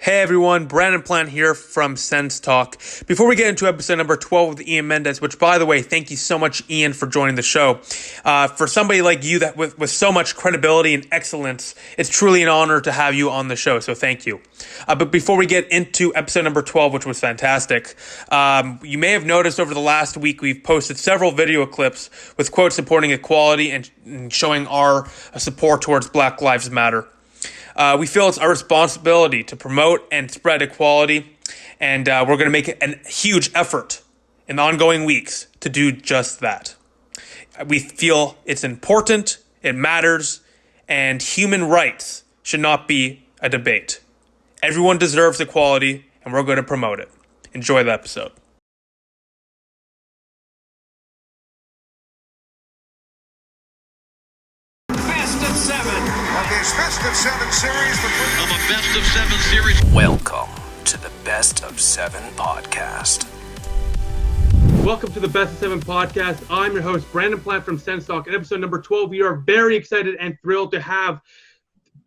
Hey everyone, Brandon Plant here from Sens Talk. Before we get into episode number 12 with Ian Mendes, which by the way, thank you so much Ian for joining the show. For somebody like you that with so much credibility and excellence, it's truly an honor to have you on the show, so thank you. But before we get into episode number 12, which was fantastic, you may have noticed over the last week we've posted several video clips with quotes supporting equality and showing our support towards Black Lives Matter. We feel it's our responsibility to promote and spread equality, and we're going to make a huge effort in the ongoing weeks to do just that. We feel it's important, it matters, and human rights should not be a debate. Everyone deserves equality, and we're going to promote it. Enjoy the episode. Best of 7 series of a best of 7 series. Welcome to the Best of 7 podcast. Welcome to the Best of 7 podcast. I'm your host, Brandon Plant from Sens Talk. In episode number 12, we are very excited and thrilled to have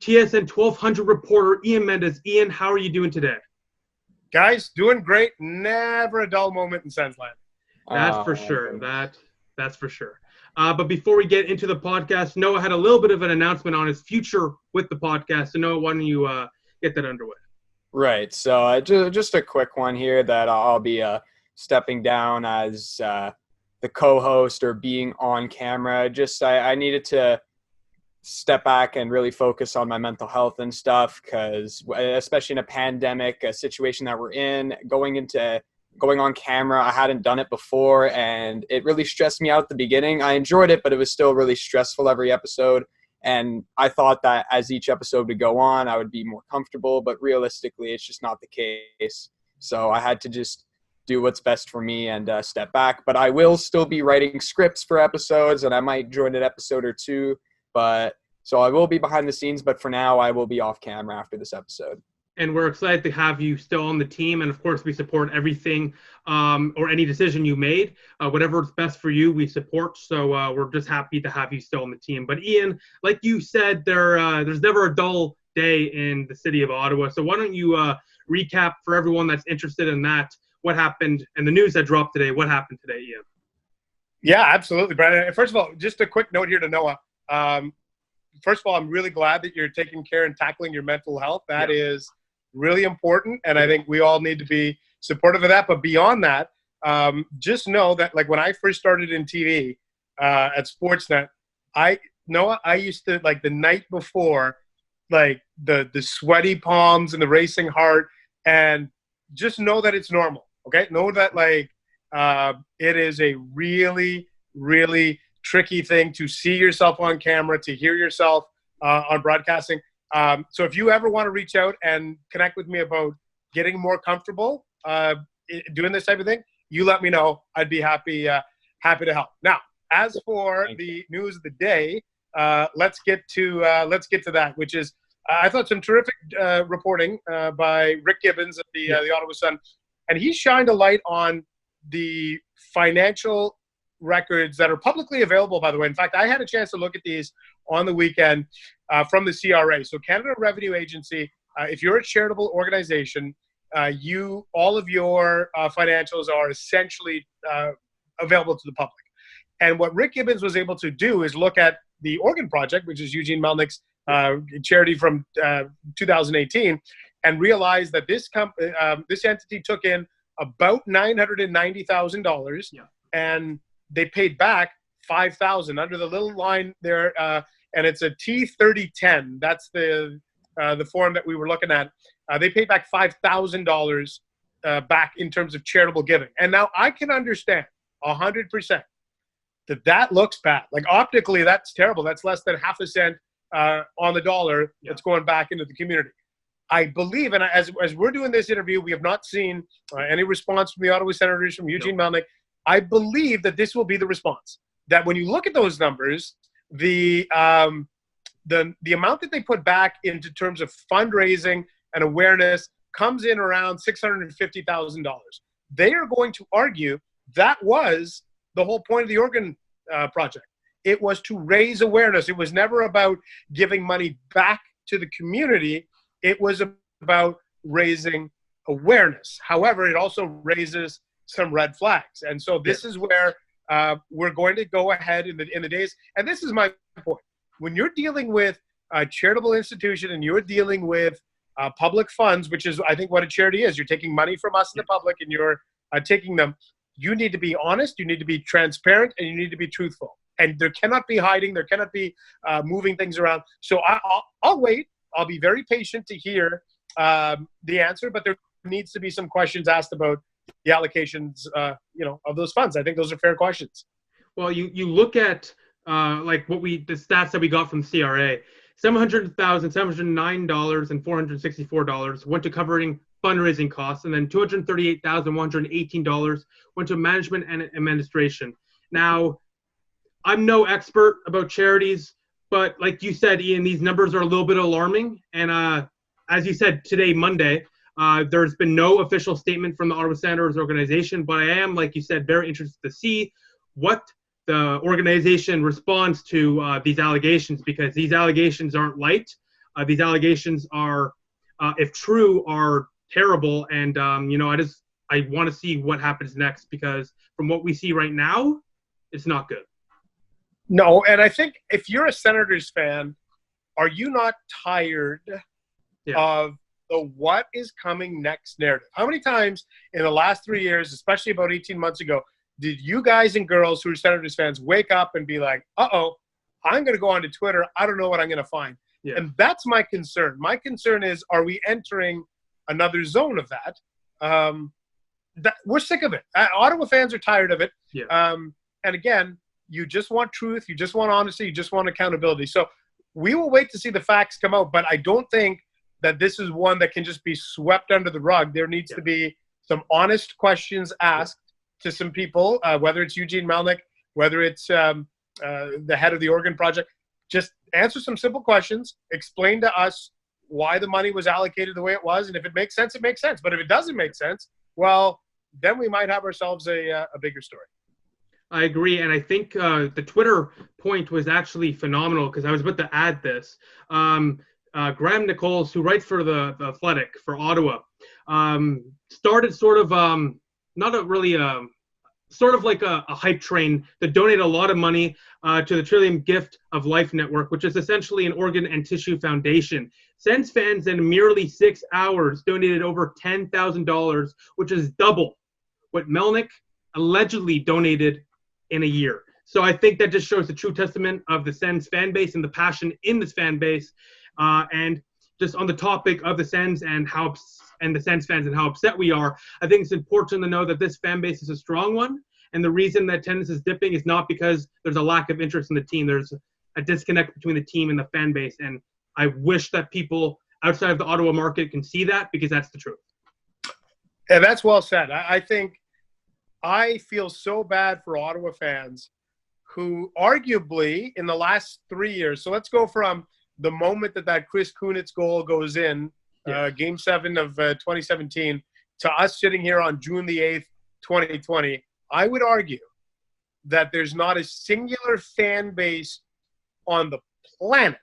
TSN1200 reporter Ian Mendes. Ian, how are you doing today? Guys, doing great. Never a dull moment in Sens land. That's for sure. That's for sure. But before we get into the podcast, Noah had a little bit of an announcement on his future with the podcast. So Noah, why don't you get that underway? Right. So just a quick one here that I'll be stepping down as the co-host or being on camera. I needed to step back and really focus on my mental health and stuff because especially in a pandemic, a situation that we're in, going on camera, I hadn't done it before, and it really stressed me out at the beginning. I enjoyed it, but it was still really stressful every episode, and I thought that as each episode would go on, I would be more comfortable, but realistically, it's just not the case. So I had to just do what's best for me and step back, but I will still be writing scripts for episodes, and I might join an episode or two, so I will be behind the scenes, but for now, I will be off camera after this episode. And we're excited to have you still on the team. And of course, we support everything or any decision you made. Whatever's best for you, we support. So we're just happy to have you still on the team. But Ian, like you said, there's never a dull day in the city of Ottawa. So why don't you recap for everyone that's interested in that, what happened and the news that dropped today, what happened today, Ian? Yeah, absolutely, Brandon. First of all, just a quick note here to Noah. First of all, I'm really glad that you're taking care and tackling your mental health. That is really important, and I think we all need to be supportive of that. But beyond that, just know that like when I first started in TV at Sportsnet, I used to, like, the night before, like the sweaty palms and the racing heart, and just know that it's normal. Okay, know that it is a really, really tricky thing to see yourself on camera, to hear yourself on broadcasting. So if you ever want to reach out and connect with me about getting more comfortable doing this type of thing, you let me know. I'd be happy to help. Now, as for the news of the day, let's get to that, which is I thought some terrific reporting by Rick Gibbons of the Ottawa Sun, and he shined a light on the financial records that are publicly available, by the way. In fact, I had a chance to look at these on the weekend from the CRA. So Canada Revenue Agency, if you're a charitable organization, all of your financials are essentially available to the public. And what Rick Gibbons was able to do is look at the Organ Project, which is Eugene Melnyk's charity from 2018, and realize that this entity took in about $990,000, and they paid back $5,000 under the little line there, and it's a T3010. That's the form that we were looking at. They paid back $5,000 back in terms of charitable giving. And now I can understand 100% that looks bad. Like optically, that's terrible. That's less than half a cent on the dollar that's going back into the community. I believe, and as we're doing this interview, we have not seen any response from the Ottawa Senators, from Eugene Melnyk. I believe that this will be the response. That when you look at those numbers, the amount that they put back into terms of fundraising and awareness comes in around $650,000. They are going to argue that was the whole point of the Organ Project. It was to raise awareness. It was never about giving money back to the community. It was about raising awareness. However, it also raises some red flags. And so this is where we're going to go ahead in the days. And this is my point. When you're dealing with a charitable institution and you're dealing with public funds, which is, I think, what a charity is. You're taking money from us in the public and you're taking them. You need to be honest. You need to be transparent, and you need to be truthful. And there cannot be hiding. There cannot be moving things around. So I'll wait. I'll be very patient to hear the answer, but there needs to be some questions asked about the allocations, of those funds. I think those are fair questions. Well, you look at the stats that we got from CRA. $700,709 and $464 went to covering fundraising costs, and then $238,118 went to management and administration. Now, I'm no expert about charities, but like you said, Ian, these numbers are a little bit alarming. And as you said today, Monday, there's been no official statement from the Ottawa Senators organization, but I am, like you said, very interested to see what the organization responds to these allegations, because these allegations aren't light. These allegations are, if true, are terrible. And, I want to see what happens next, because from what we see right now, it's not good. No, and I think if you're a Senators fan, are you not tired of the what is coming next narrative? How many times in the last 3 years, especially about 18 months ago, did you guys and girls who are Senators fans wake up and be like, I'm going to go onto Twitter. I don't know what I'm going to find. Yeah. And that's my concern. My concern is, are we entering another zone of that? We're sick of it. Ottawa fans are tired of it. Yeah. And again, you just want truth. You just want honesty. You just want accountability. So we will wait to see the facts come out. But I don't think that this is one that can just be swept under the rug. There needs to be some honest questions asked to some people, whether it's Eugene Melnyk, whether it's the head of the Oregon Project. Just answer some simple questions. Explain to us why the money was allocated the way it was. And if it makes sense, it makes sense. But if it doesn't make sense, well, then we might have ourselves a bigger story. I agree. And I think the Twitter point was actually phenomenal, because I was about to add this. Graham Nichols, who writes for the Athletic for Ottawa, started sort of sort of like a hype train that donated a lot of money to the Trillium Gift of Life Network, which is essentially an organ and tissue foundation. Sens fans in merely 6 hours donated over $10,000, which is double what Melnick allegedly donated in a year. So I think that just shows the true testament of the Sens fan base and the passion in this fan base. And just on the topic of the Sens and the Sens fans and how upset we are, I think it's important to know that this fan base is a strong one. And the reason that attendance is dipping is not because there's a lack of interest in the team. There's a disconnect between the team and the fan base. And I wish that people outside of the Ottawa market can see that, because that's the truth. Yeah, that's well said. I think I feel so bad for Ottawa fans who arguably in the last 3 years, so let's go from the moment that Chris Kunitz goal goes in, Game 7 of 2017, to us sitting here on June the 8th, 2020, I would argue that there's not a singular fan base on the planet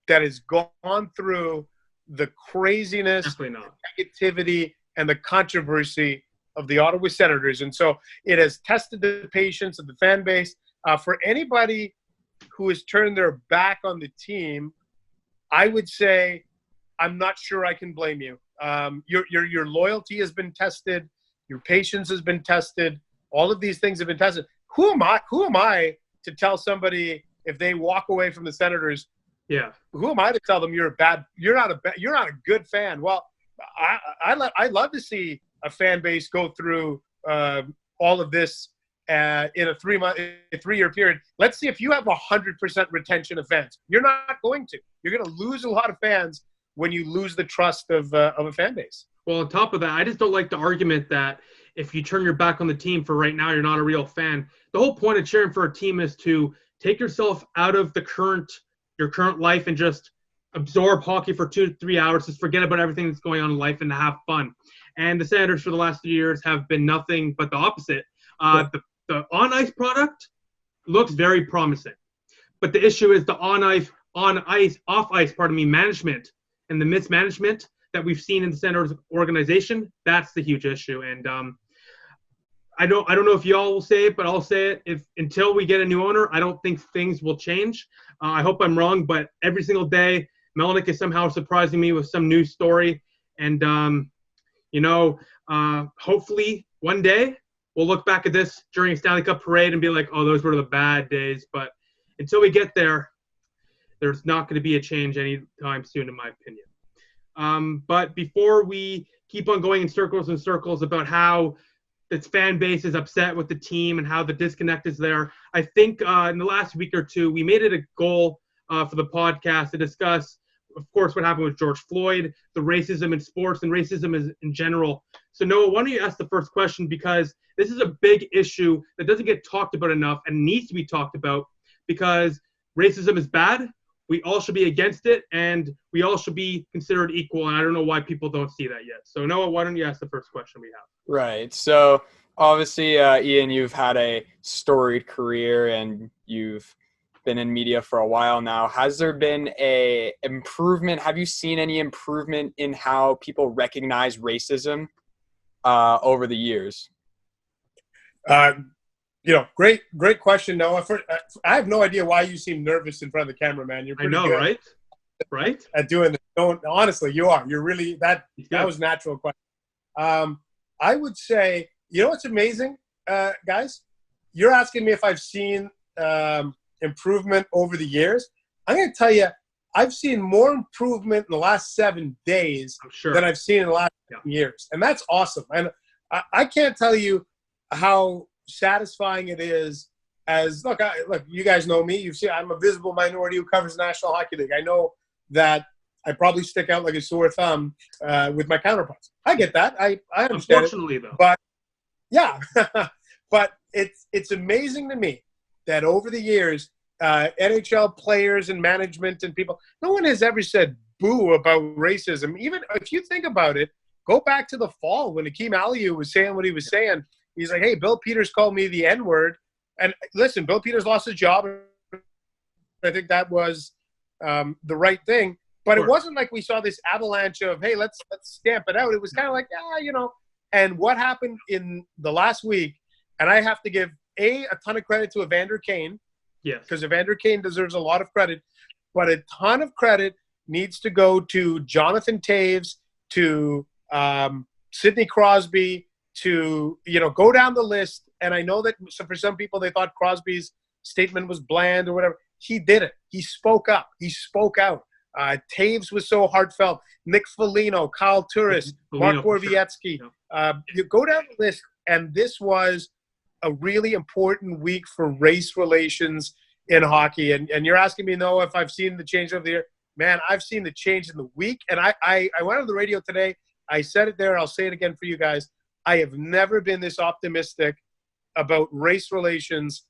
that has gone through the craziness, the negativity, and the controversy of the Ottawa Senators. And so it has tested the patience of the fan base. For anybody who has turned their back on the team, I would say I'm not sure I can blame you. Your loyalty has been tested. Your patience has been tested. All of these things have been tested. Who am I to tell somebody if they walk away from the Senators? Yeah. Who am I to tell them you're not a good fan? Well, I love to see a fan base go through all of this in a 3-year period. Let's see if you have 100% retention of fans. You're not going to. You're going to lose a lot of fans when you lose the trust of a fan base. Well, on top of that, I just don't like the argument that if you turn your back on the team for right now, you're not a real fan. The whole point of cheering for a team is to take yourself out of your current life and just absorb hockey for 2 to 3 hours. Just forget about everything that's going on in life and to have fun. And the Senators for the last 3 years have been nothing but the opposite. The on-ice product looks very promising. But the issue is the off-ice, management and the mismanagement that we've seen in the Senators organization, that's the huge issue. And I don't know if y'all will say it, but I'll say it. Until we get a new owner, I don't think things will change. I hope I'm wrong, but every single day, Melnick is somehow surprising me with some news story. And, hopefully one day we'll look back at this during a Stanley Cup parade and be like, oh, those were the bad days. But until we get there, there's not going to be a change anytime soon, in my opinion. But before we keep on going in circles and circles about how its fan base is upset with the team and how the disconnect is there, I think in the last week or two, we made it a goal for the podcast to discuss, of course, what happened with George Floyd, the racism in sports, and racism in general. So, Noah, why don't you ask the first question, because this is a big issue that doesn't get talked about enough and needs to be talked about, because racism is bad. We all should be against it, and we all should be considered equal, and I don't know why people don't see that yet. So, Noah, why don't you ask the first question we have? Right. So, obviously, Ian, you've had a storied career, and you've been in media for a while now. Has there been a improvement? Have you seen any improvement in how people recognize racism over the years? Great question, Noah. I have no idea why you seem nervous in front of the camera, man. You're pretty good right? Right? At doing this. No, honestly, you are. You're really that was a natural question. I would say, what's amazing, guys? You're asking me if I've seen improvement over the years. I'm going to tell you, I've seen more improvement in the last 7 days than I've seen in the last 7 years. And that's awesome. And I can't tell you how satisfying it is. Look, you guys know me. You've seen I'm a visible minority who covers the National Hockey League. I know that I probably stick out like a sore thumb with my counterparts. I get that. I understand. Unfortunately, though. But yeah, but it's amazing to me that over the years, NHL players and management and people, no one has ever said boo about racism. Even if you think about it, go back to the fall when Hakeem Aliou was saying what he was saying. He's like, hey, Bill Peters called me the N-word. And listen, Bill Peters lost his job. I think that was the right thing. But it wasn't like we saw this avalanche of, hey, let's stamp it out. It was kind of like, And what happened in the last week, and I have to give, a ton of credit to Evander Kane. Yes. Because Evander Kane deserves a lot of credit. But a ton of credit needs to go to Jonathan Taves, to Sidney Crosby, to, go down the list. And I know that for some people, they thought Crosby's statement was bland or whatever. He did it. He spoke up. He spoke out. Taves was so heartfelt. Nick Foligno, Kyle Turris, Mark Borowiecki. You go down the list, and this was a really important week for race relations in hockey. And you're asking me, Noah, if I've seen the change over the year. Man, I've seen the change in the week. And I went on the radio today. I said it there. I'll say it again for you guys. I have never been this optimistic about race relations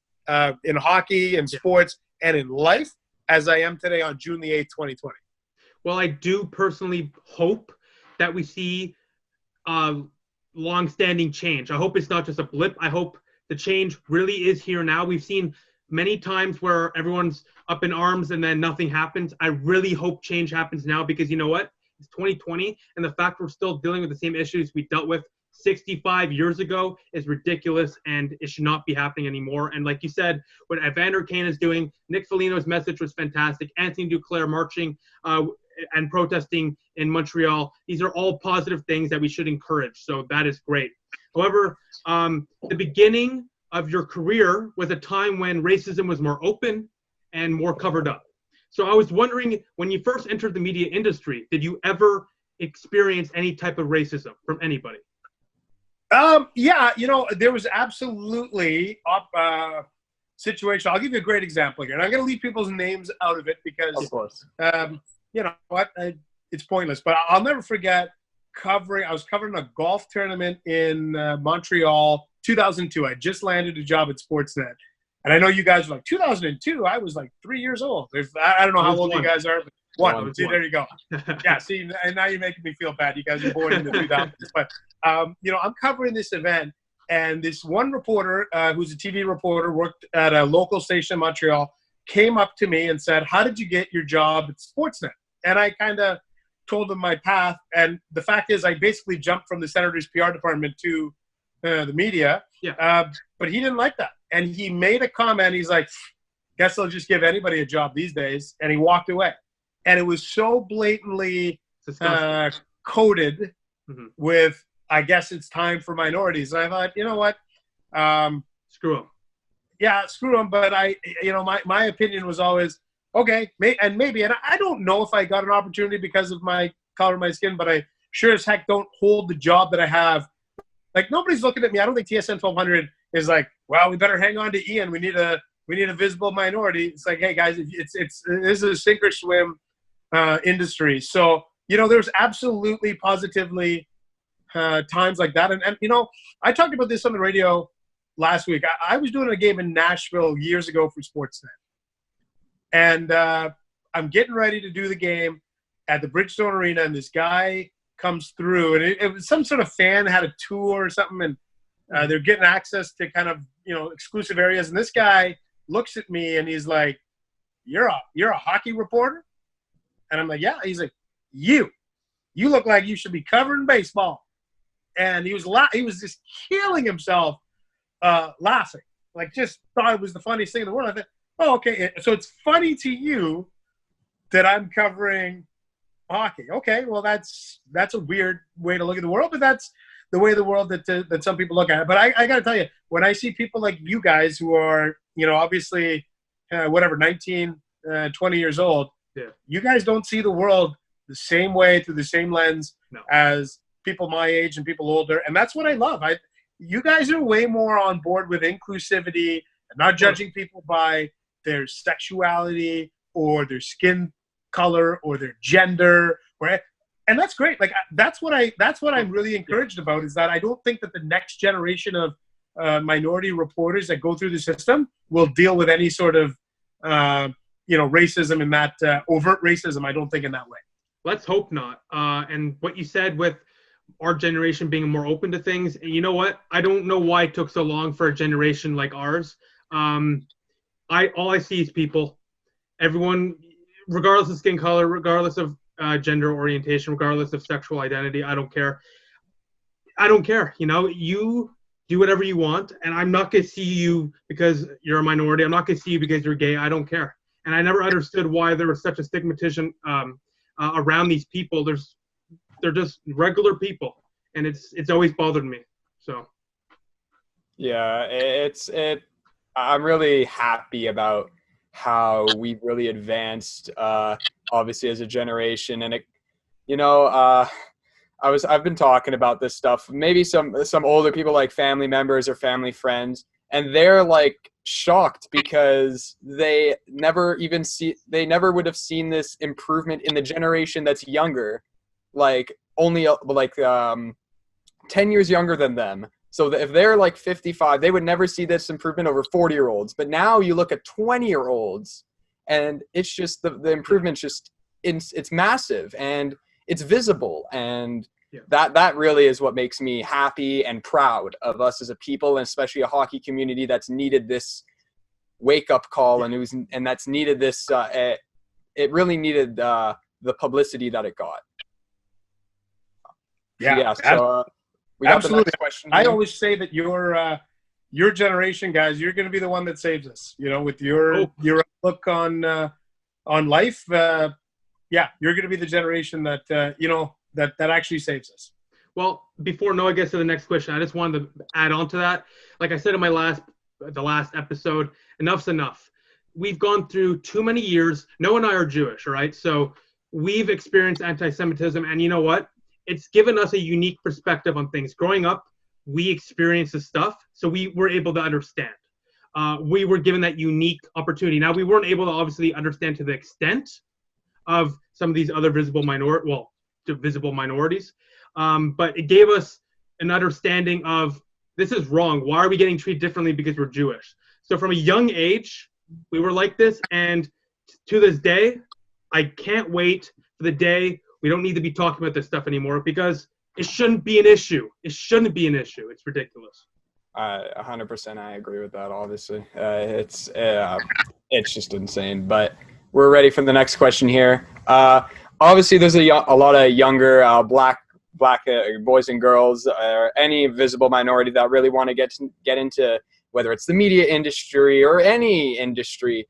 in hockey and sports and in life as I am today on June the 8th, 2020. Well, I do personally hope that we see long-standing change. I hope it's not just a blip. I hope the change really is here now. We've seen many times where everyone's up in arms and then nothing happens. I really hope change happens now, because you know what? It's 2020, and the fact we're still dealing with the same issues we dealt with 65 years ago is ridiculous, and it should not be happening anymore. And like you said, what Evander Kane is doing, Nick Foligno's message was fantastic. Anthony Duclair marching and protesting in Montreal. These are all positive things that we should encourage. So that is great. However, the beginning of your career was a time when racism was more open and more covered up. So I was wondering, when you first entered the media industry, did you ever experience any type of racism from anybody? Yeah, there was absolutely situation. I'll give you a great example here, and I'm going to leave people's names out of it because, of course, it's pointless. But I'll never forget I was covering a golf tournament in Montreal, 2002. I just landed a job at Sportsnet, and I know you guys are like 2002. I was like 3 years old. I don't know how old you guys are. But one. See, there you go. Yeah, see, and now you're making me feel bad. You guys are born in the 2000s. But, I'm covering this event, and this one reporter, who's a TV reporter, worked at a local station in Montreal, came up to me and said, how did you get your job at Sportsnet? And I kind of told him my path. And the fact is, I basically jumped from the Senators' PR department to the media. Yeah. But he didn't like that. And he made a comment. He's like, guess they'll just give anybody a job these days. And he walked away. And it was so blatantly coded with, I guess it's time for minorities. And I thought, you know what? Screw them. Yeah, screw them. But my opinion was always, okay, maybe. And I don't know if I got an opportunity because of my color of my skin, but I sure as heck don't hold the job that I have. Like, nobody's looking at me. I don't think TSN1200 is like, well, we better hang on to Ian. We need a visible minority. It's like, hey guys, this is a sink or swim industry. So, there's absolutely positively times like that. And I talked about this on the radio last week. I was doing a game in Nashville years ago for Sportsnet. And I'm getting ready to do the game at the Bridgestone Arena, and this guy comes through, and it was some sort of fan had a tour or something, and they're getting access to kind of exclusive areas. And this guy looks at me and he's like, "You're a hockey reporter?" And I'm like, "Yeah." He's like, "You look like you should be covering baseball." And he was just killing himself laughing, like just thought it was the funniest thing in the world. I thought, oh, okay, so it's funny to you that I'm covering hockey. Okay, well, that's a weird way to look at the world, but that's the way of the world that some people look at it. But I got to tell you, when I see people like you guys who are, obviously, 19, 20 years old, you guys don't see the world the same way through the same lens as people my age and people older. And that's what I love. You guys are way more on board with inclusivity and not judging people by their sexuality or their skin color or their gender, right? And that's great. Like that's what I'm really encouraged about, is that I don't think that the next generation of minority reporters that go through the system will deal with any sort of racism and that overt racism. I don't think in that way. Let's hope not. And what you said with our generation being more open to things, and you know what? I don't know why it took so long for a generation like ours. All I see is people. Everyone, regardless of skin color, regardless of gender orientation, regardless of sexual identity, I don't care. You do whatever you want, and I'm not going to see you because you're a minority. I'm not going to see you because you're gay. I don't care. And I never understood why there was such a stigmatization around these people. They're just regular people, and it's always bothered me. So, yeah, I'm really happy about how we've really advanced, obviously as a generation, and I've been talking about this stuff. Maybe some older people, like family members or family friends, and they're like shocked because they never would have seen this improvement in the generation that's younger, like only 10 years younger than them. So if they're like 55, they would never see this improvement over 40-year-olds. But now you look at 20-year-olds, and it's just the improvement's just it's massive and it's visible, and that really is what makes me happy and proud of us as a people, and especially a hockey community that's needed this wake-up call and that's needed this. It really needed the publicity that it got. Yeah. So we got absolutely. The next question. I always say that your generation, guys, you're going to be the one that saves us. With your outlook on life. You're going to be the generation that that actually saves us. Well, before Noah gets to the next question, I just wanted to add on to that. Like I said in the last episode, enough's enough. We've gone through too many years. Noah and I are Jewish, all right? So we've experienced anti-Semitism, and you know what? It's given us a unique perspective on things. Growing up, we experienced this stuff, so we were able to understand. We were given that unique opportunity. Now, we weren't able to obviously understand to the extent of some of these other visible minorities, but it gave us an understanding of, this is wrong. Why are we getting treated differently because we're Jewish? So from a young age, we were like this, and to this day, I can't wait for the day we don't need to be talking about this stuff anymore, because it shouldn't be an issue. It shouldn't be an issue. It's ridiculous. 100%. I agree with that. Obviously, it's just insane. But we're ready for the next question here. obviously there's a lot of younger black boys and girls, any visible minority that really want to get into whether it's the media industry or any industry.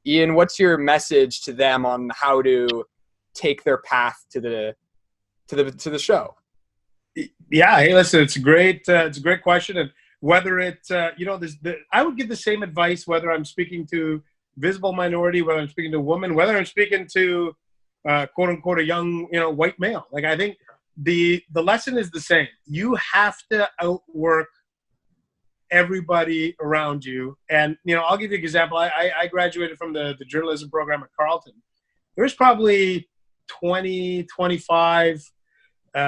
Ian, what's your message to them on how to take their path to the show? Yeah, hey, listen, it's a great question, and whether it's I would give the same advice whether I'm speaking to visible minority, whether I'm speaking to a woman, whether I'm speaking to quote unquote a young white male. Like, I think the lesson is the same. You have to outwork everybody around you. And I'll give you an example. I graduated from the journalism program at Carleton. There's probably 25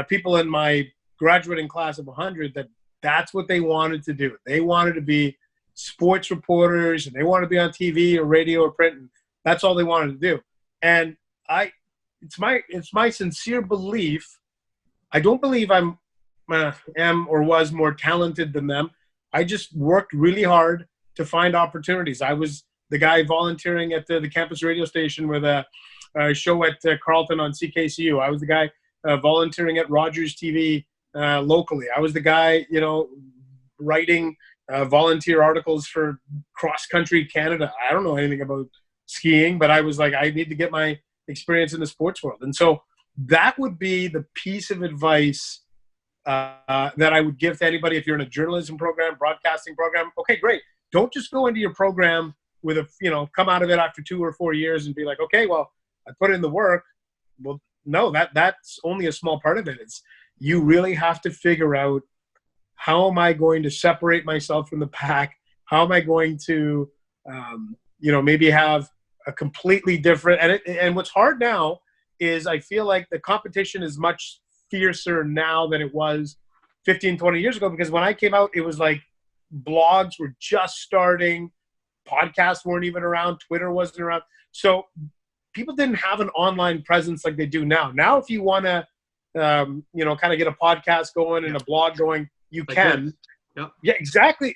people in my graduating class of 100 that's what they wanted to do. They wanted to be sports reporters, and they wanted to be on TV or radio or print, and that's all they wanted to do. And it's my sincere belief. I don't believe am or was more talented than them. I just worked really hard to find opportunities. I was the guy volunteering at the campus radio station with a show at Carleton on CKCU. I was the guy volunteering at Rogers TV locally. I was the guy, writing volunteer articles for Cross Country Canada. I don't know anything about skiing, but I was like, I need to get my experience in the sports world. And so that would be the piece of advice that I would give to anybody. If you're in a journalism program, broadcasting program, okay, great. Don't just go into your program with come out of it after 2 or 4 years and be like, okay, well, I put in the work. Well, no, that's only a small part of it. It's you really have to figure out, how am I going to separate myself from the pack? How am I going to, maybe have a completely different, and what's hard now is I feel like the competition is much fiercer now than it was 15, 20 years ago, because when I came out, it was like blogs were just starting, podcasts weren't even around, Twitter wasn't around. So people didn't have an online presence like they do now. Now, if you want to, kind of get a podcast going and a blog going, you like can. Yep. Yeah, exactly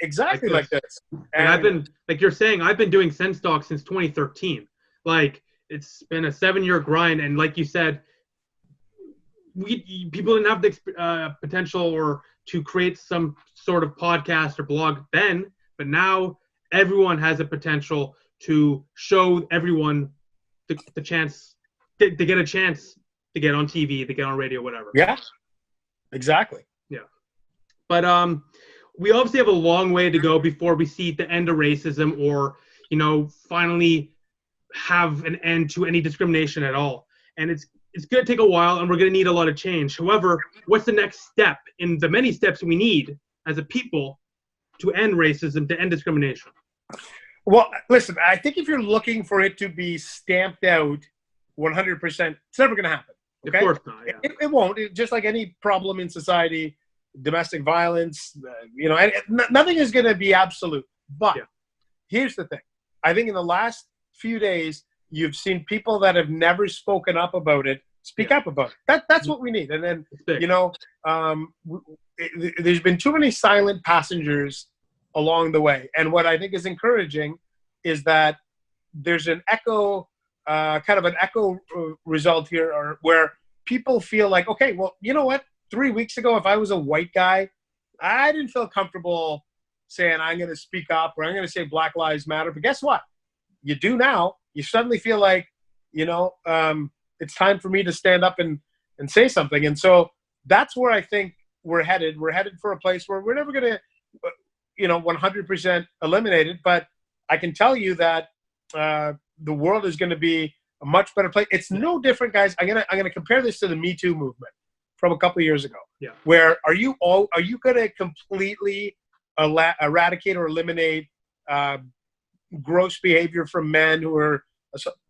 like this. And I've been, like you're saying, I've been doing Sens Talk since 2013. Like, it's been a 7-year grind, and like you said, people didn't have the potential or to create some sort of podcast or blog then, but now everyone has a potential to show everyone the chance to get a chance to get on TV, to get on radio, whatever. Yeah, exactly. Yeah. But we obviously have a long way to go before we see the end of racism or, finally have an end to any discrimination at all. And it's going to take a while, and we're going to need a lot of change. However, what's the next step in the many steps we need as a people to end racism, to end discrimination? Well, listen, I think if you're looking for it to be stamped out 100%, it's never going to happen. Okay? Of course not, yeah. It won't. Just like any problem in society, domestic violence, nothing is going to be absolute. But here's the thing. I think in the last few days, you've seen people that have never spoken up about it speak up about it. That's what we need. And then, there's been too many silent passengers along the way. And what I think is encouraging is that there's an echo, result here, or where people feel like, okay, well, you know what? 3 weeks ago, if I was a white guy, I didn't feel comfortable saying I'm going to speak up or I'm going to say Black Lives Matter. But guess what? You do now. You suddenly feel like, it's time for me to stand up and say something. And so that's where I think we're headed. We're headed for a place where we're never going to, 100% eliminate it. But I can tell you that the world is going to be a much better place. It's no different, guys. I'm gonna compare this to the Me Too movement from a couple of years ago. Yeah. Where are you going to completely eradicate or eliminate gross behavior from men who are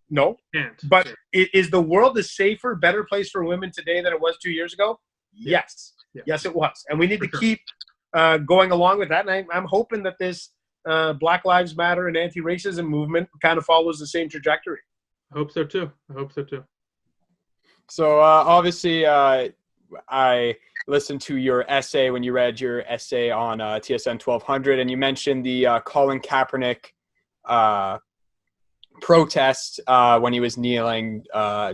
no? Can't. But is the world a safer, better place for women today than it was 2 years ago? Yes. Yes, it was. And we need to keep going along with that. And I'm hoping that this Black Lives Matter and anti-racism movement kind of follows the same trajectory. I hope so too. So obviously, I listened to your essay when you read your essay on TSN1200, and you mentioned the Colin Kaepernick protest when he was kneeling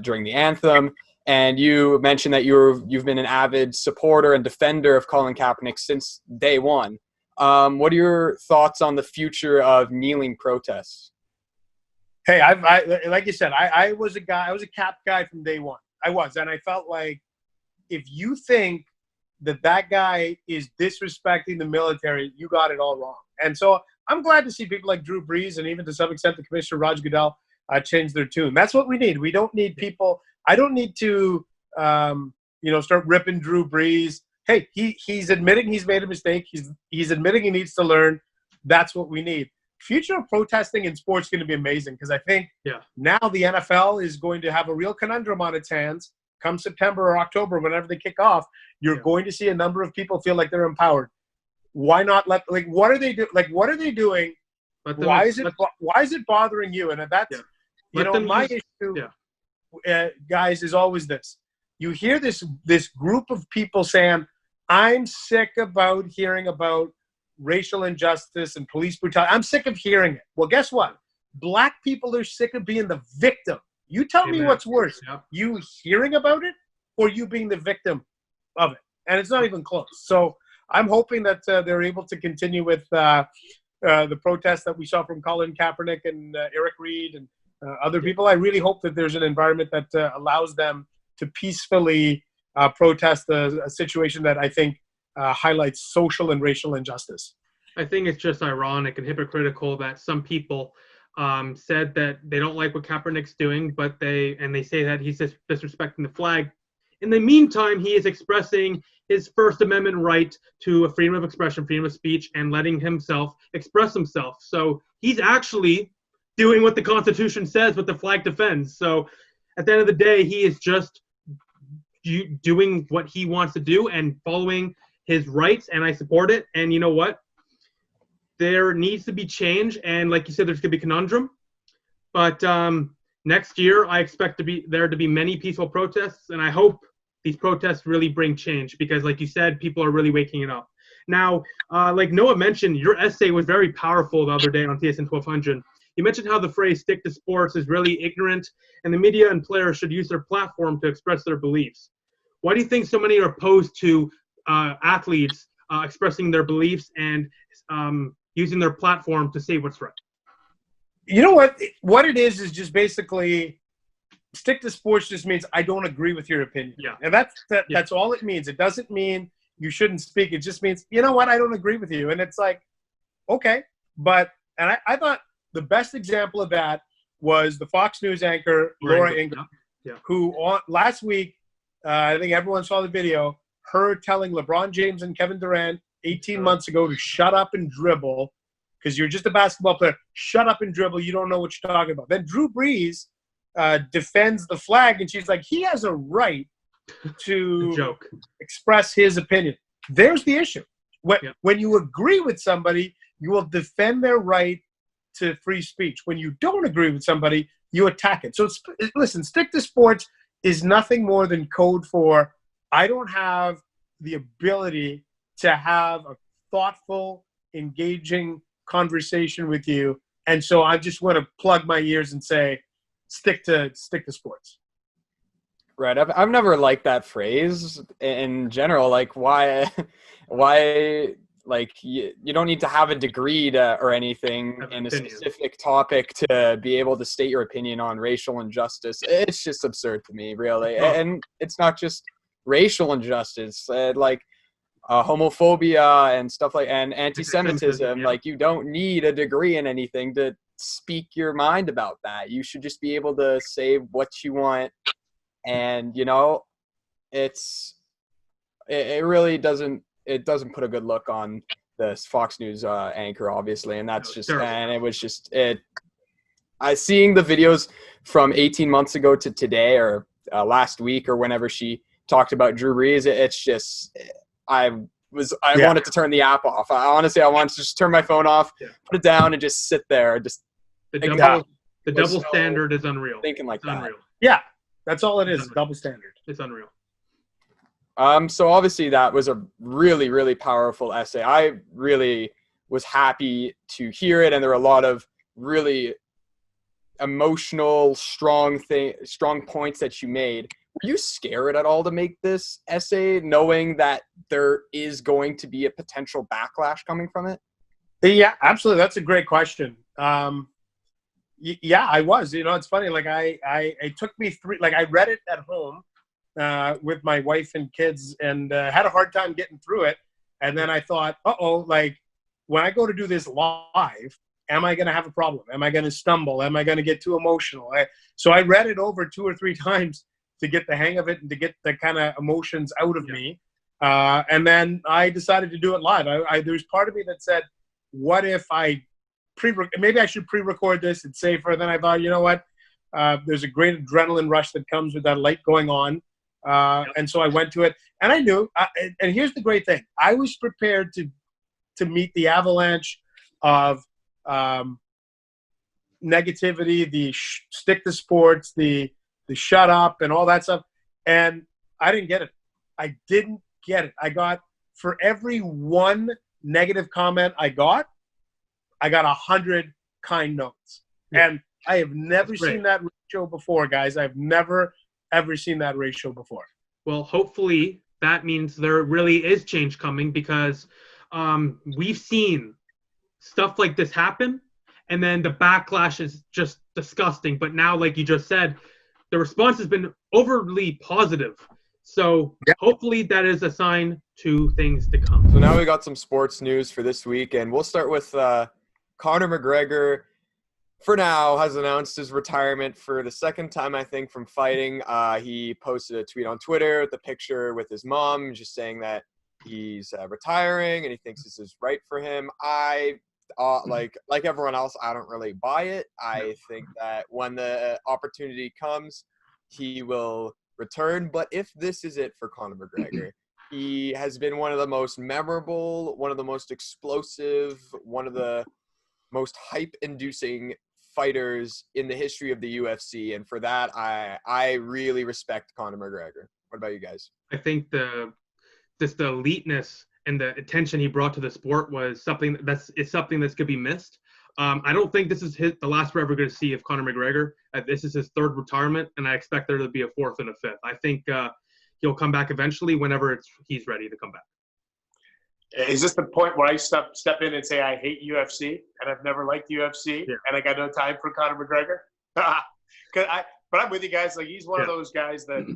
during the anthem. And you mentioned that you've been an avid supporter and defender of Colin Kaepernick since day one. What are your thoughts on the future of kneeling protests? Hey, I like you said, I was a Cap guy from day one. I was, and I felt like if you think that guy is disrespecting the military, you got it all wrong. And so I'm glad to see people like Drew Brees and even to some extent the Commissioner Roger Goodell change their tune. That's what we need. We don't need people. I don't need to, start ripping Drew Brees. Hey, he's admitting he's made a mistake. He's admitting he needs to learn. That's what we need. Future of protesting in sports is going to be amazing because I think now the NFL is going to have a real conundrum on its hands. Come September or October, whenever they kick off, you're going to see a number of people feel like they're empowered. Why not what are they doing? Why is it bothering you? And that's my issue, guys, is always this. You hear this group of people saying, I'm sick about hearing about racial injustice and police brutality. I'm sick of hearing it. Well, guess what? Black people are sick of being the victim. You tell me what's worse, you hearing about it or you being the victim of it? And it's not even close. So I'm hoping that they're able to continue with the protests that we saw from Colin Kaepernick and Eric Reed and other people. I really hope that there's an environment that allows them to peacefully protest a situation that I think highlights social and racial injustice. I think it's just ironic and hypocritical that some people said that they don't like what Kaepernick's doing, but they say that he's disrespecting the flag. In the meantime, he is expressing his First Amendment right to a freedom of expression, freedom of speech, and letting himself express himself. So he's actually doing what the Constitution says, what the flag defends. So at the end of the day, he is just doing what he wants to do and following his rights, and I support it. And you know what? There needs to be change, and like you said, there's going to be conundrum. But next year, I expect there to be many peaceful protests, and I hope these protests really bring change because, like you said, people are really waking it up. Now, like Noah mentioned, your essay was very powerful the other day on TSN1200. You mentioned how the phrase "stick to sports" is really ignorant, and the media and players should use their platform to express their beliefs. Why do you think so many are opposed to athletes expressing their beliefs and using their platform to say what's right? You know what? What it is just basically stick to sports just means I don't agree with your opinion. Yeah. And that's all it means. It doesn't mean you shouldn't speak. It just means, you know what? I don't agree with you. And it's like, okay. But, and I thought the best example of that was the Fox News anchor, Laura Ingraham, who last week, I think everyone saw the video, her telling LeBron James and Kevin Durant 18 months ago to shut up and dribble because you're just a basketball player. Shut up and dribble. You don't know what you're talking about. Then Drew Brees defends the flag, and she's like, he has a right to express his opinion. There's the issue. When you agree with somebody, you will defend their right to free speech. When you don't agree with somebody, you attack it. So listen, stick to sports is nothing more than code for I don't have the ability to have a thoughtful, engaging conversation with you. And so I just want to plug my ears and say, stick to sports. Right. I've never liked that phrase in general. Like why, like you don't need to have a degree or anything in a specific topic to be able to state your opinion on racial injustice. It's just absurd to me, really. And it's not just racial injustice, like homophobia and stuff and anti-Semitism. Like you don't need a degree in anything to speak your mind about that. You should just be able to say what you want. And, it really doesn't put a good look on this Fox News anchor, obviously. And that's and it was just seeing the videos from 18 months ago to today or last week or whenever she talked about Drew Brees, it's just, I wanted to turn the app off. I wanted to just turn my phone off, put it down and just sit there. The double standard is unreal. Thinking like that. Unreal. Yeah. That's all it is. Double standard. It's unreal. So obviously that was a really, really powerful essay. I really was happy to hear it. And there were a lot of really emotional, strong points that you made. Were you scared at all to make this essay, knowing that there is going to be a potential backlash coming from it? Yeah, absolutely. That's a great question. Yeah, I was. It's funny. Like it took me I read it at home with my wife and kids, and had a hard time getting through it. And then I thought, like when I go to do this live, am I going to have a problem? Am I going to stumble? Am I going to get too emotional? So I read it over 2 or 3 times to get the hang of it and to get the kind of emotions out of me. And then I decided to do it live. There's part of me that said, what if maybe I should pre-record this? It's safer. Then I thought, you know what? There's a great adrenaline rush that comes with that light going on. And so I went to it, and I knew, and here's the great thing. I was prepared to meet the avalanche of negativity, the stick to sports, the shut up and all that stuff. And I didn't get it. I didn't get it. I got, for every one negative comment I got 100 kind notes. Yeah. And I have never seen that ratio before, guys. I've never, ever seen that ratio before. Well, hopefully that means there really is change coming, because we've seen stuff like this happen, and then the backlash is just disgusting. But now, like you just said, the response has been overly positive. So hopefully that is a sign to things to come. So now we got some sports news for this week, and we'll start with Conor McGregor. For now, has announced his retirement for the second time, I think, from fighting. He posted a tweet on Twitter with a picture with his mom, just saying that he's retiring and he thinks this is right for him. I like everyone else, I don't really buy it. I think that when the opportunity comes, he will return. But if this is it for Conor McGregor, he has been one of the most memorable, one of the most explosive, one of the most hype-inducing fighters in the history of the UFC, and for that, I really respect Conor McGregor. What about you guys? I think the eliteness and the attention he brought to the sport was something that's going to be missed. I don't think this is the last we're ever going to see of Conor McGregor. This is his 3rd retirement, and I expect there to be a 4th and a 5th. I think he'll come back eventually whenever he's ready to come back. Is this the point where I step in and say I hate UFC and I've never liked UFC and I got no time for Conor McGregor? But I'm with you guys. Like, he's one of those guys that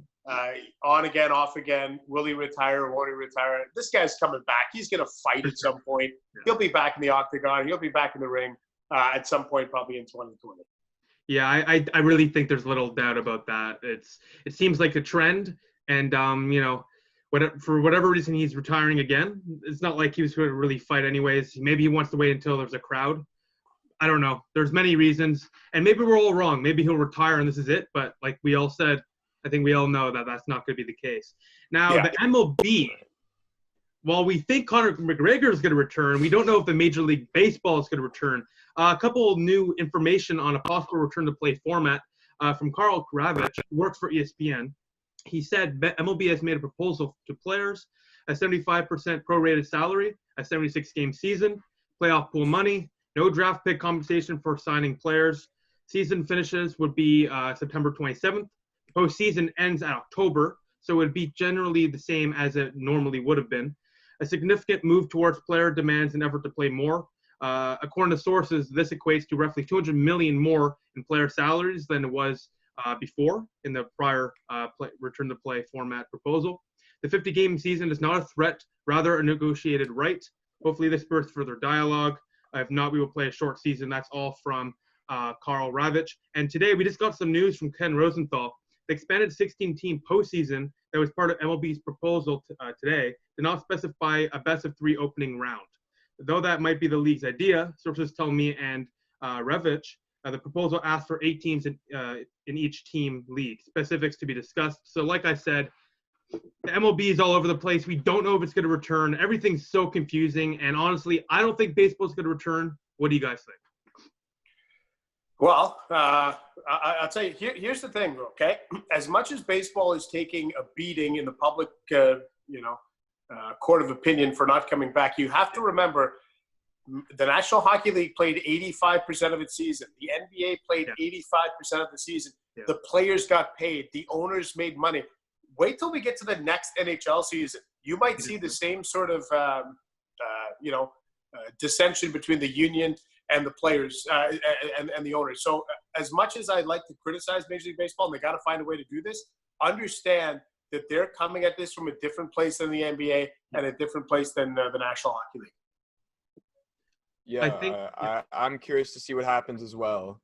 on again, off again. Will he retire or won't he retire? This guy's coming back. He's going to fight at some point. He'll be back in the octagon. He'll be back in the ring at some point, probably in 2020. Yeah, I really think there's little doubt about that. It seems like a trend, and for whatever reason he's retiring again. It's not like he was going to really fight anyways. Maybe he wants to wait until there's a crowd. I don't know. There's many reasons, and maybe we're all wrong. Maybe he'll retire and this is it. But like we all said, I think we all know that that's not going to be the case. Now, the MLB, while we think Conor McGregor is going to return, we don't know if the Major League Baseball is going to return. A couple of new information on a possible return-to-play format from Colin Kaepernick, who works for ESPN. He said MLB has made a proposal to players, a 75% prorated salary, a 76-game season, playoff pool money, no draft pick compensation for signing players. Season finishes would be September 27th. Postseason ends in October, so it would be generally the same as it normally would have been. A significant move towards player demands an effort to play more. According to sources, this equates to roughly $200 million more in player salaries than it was before in the prior return-to-play format proposal. The 50-game season is not a threat, rather a negotiated right. Hopefully this spurs further dialogue. If not, we will play a short season. That's all from Karl Ravitch. And today we just got some news from Ken Rosenthal. The expanded 16-team postseason that was part of MLB's proposal today did not specify a best-of-3 opening round. Though that might be the league's idea, sources tell me and Ravitch, the proposal asked for 8 teams in each team league, specifics to be discussed. So like I said, the MLB is all over the place. We don't know if it's going to return. Everything's so confusing. And honestly, I don't think baseball is going to return. What do you guys think? Well, I'll tell you, here's the thing, okay? As much as baseball is taking a beating in the public, court of opinion for not coming back, you have to remember The National Hockey League played 85% of its season. The NBA played 85% of the season. Yeah. The players got paid. The owners made money. Wait till we get to the next NHL season. You might see the same sort of, dissension between the union and the players and the owners. So as much as I'd like to criticize Major League Baseball, and they got to find a way to do this, understand that they're coming at this from a different place than the NBA and a different place than the National Hockey League. Yeah, I'm curious to see what happens as well.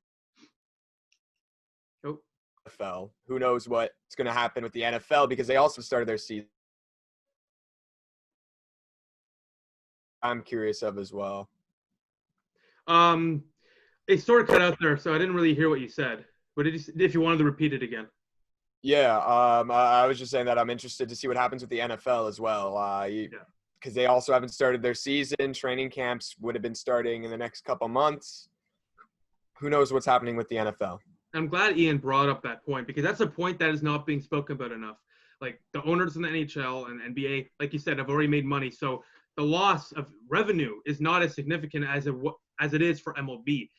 Oh. NFL. Who knows what's going to happen with the NFL because they also started their season. I'm curious of as well. It sort of cut out there, so I didn't really hear what you said. What did you? If you wanted to repeat it again. Yeah, I was just saying that I'm interested to see what happens with the NFL as well. Because they also haven't started their season. Training camps would have been starting in the next couple months. Who knows what's happening with the NFL? I'm glad Ian brought up that point because that's a point that is not being spoken about enough. Like the owners in the NHL and NBA, like you said, have already made money, so the loss of revenue is not as significant as it is for MLB.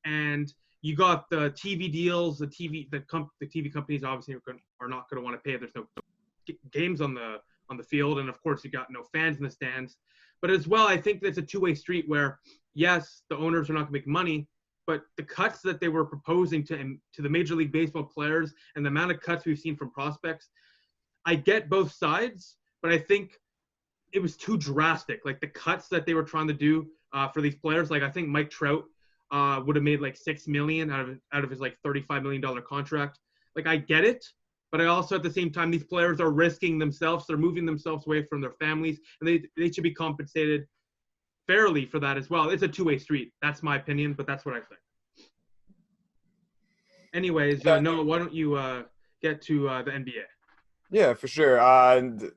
And you got the TV deals, the TV companies obviously are not going to want to pay if there's no games on the field, and of course you got no fans in the stands. But as well, I think that's a two-way street where yes, the owners are not going to make money, but the cuts that they were proposing to the Major League Baseball players and the amount of cuts we've seen from prospects, I get both sides, but I think it was too drastic. Like the cuts that they were trying to do for these players, like I think Mike Trout would have made like $6 million out of his like $35 million contract. Like I get it, but I also at the same time these players are risking themselves. They're moving themselves away from their families, and they should be compensated fairly for that as well. It's a two-way street. That's my opinion, but that's what I think. Anyways, Noah, why don't you get to the NBA? Yeah, for sure.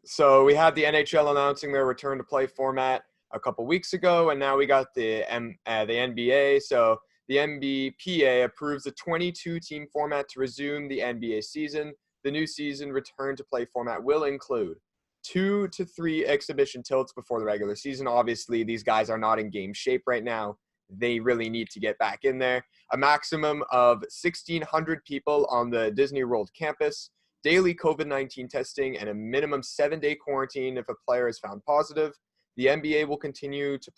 So we had the NHL announcing their return to play format a couple weeks ago, and now we got the NBA. So the NBPA approves the 22-team format to resume the NBA season. The new season return to play format will include 2 to 3 exhibition tilts before the regular season. Obviously, these guys are not in game shape right now. They really need to get back in there. A maximum of 1,600 people on the Disney World campus, daily COVID-19 testing, and a minimum 7-day quarantine if a player is found positive. The NBA will continue to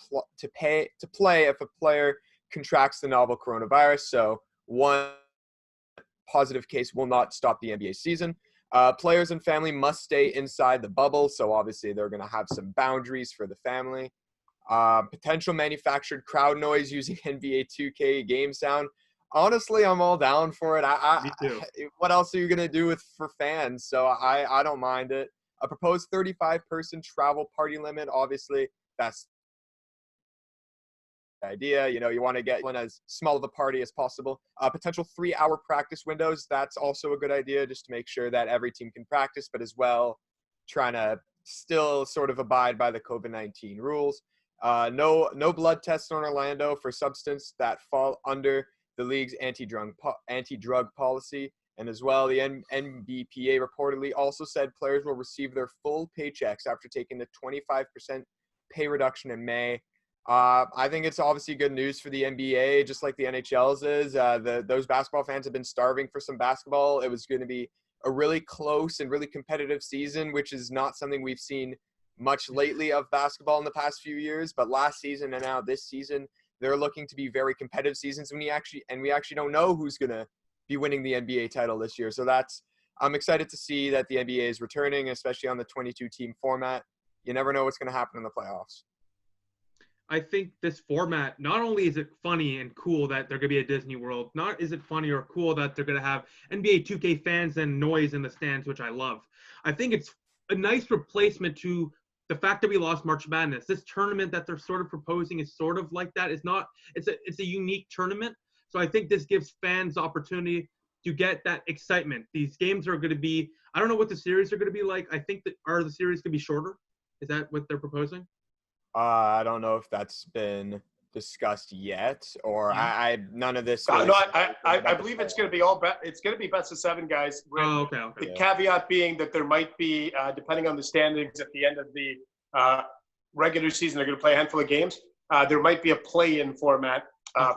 play if a player contracts the novel coronavirus. So one positive case will not stop the NBA season. Players and family must stay inside the bubble. So obviously they're going to have some boundaries for the family. Potential manufactured crowd noise using NBA 2K game sound. Honestly, I'm all down for it. Me too. What else are you going to do for fans? So I don't mind it. A proposed 35-person travel party limit. Obviously, that's the idea. You know, you want to get one as small of a party as possible. Potential 3-hour practice windows. That's also a good idea, just to make sure that every team can practice, but as well, trying to still sort of abide by the COVID-19 rules. No blood tests in Orlando for substance that fall under the league's anti-drug policy. And as well, the NBPA reportedly also said players will receive their full paychecks after taking the 25% pay reduction in May. I think it's obviously good news for the NBA, just like the NHL's is. Those basketball fans have been starving for some basketball. It was going to be a really close and really competitive season, which is not something we've seen much lately of basketball in the past few years. But last season and now this season, they're looking to be very competitive seasons. We actually don't know who's going to be winning the NBA title this year. So I'm excited to see that the NBA is returning, especially on the 22-team format. You never know what's going to happen in the playoffs. I think this format, not only is it funny and cool that they're going to be at Disney World, not is it funny or cool that they're going to have NBA 2K fans and noise in the stands, which I love. I think it's a nice replacement to the fact that we lost March Madness. This tournament that they're sort of proposing is sort of like that. It's a unique tournament. So I think this gives fans the opportunity to get that excitement. These games are going to be, I don't know what the series are going to be like. I think the series going to be shorter? Is that what they're proposing? I don't know if that's been discussed yet, or none of this. No, I believe it's going to be it's going to be best of 7 guys. Oh, okay. The caveat being that there might be, depending on the standings at the end of the regular season, they're going to play a handful of games. there might be a play-in format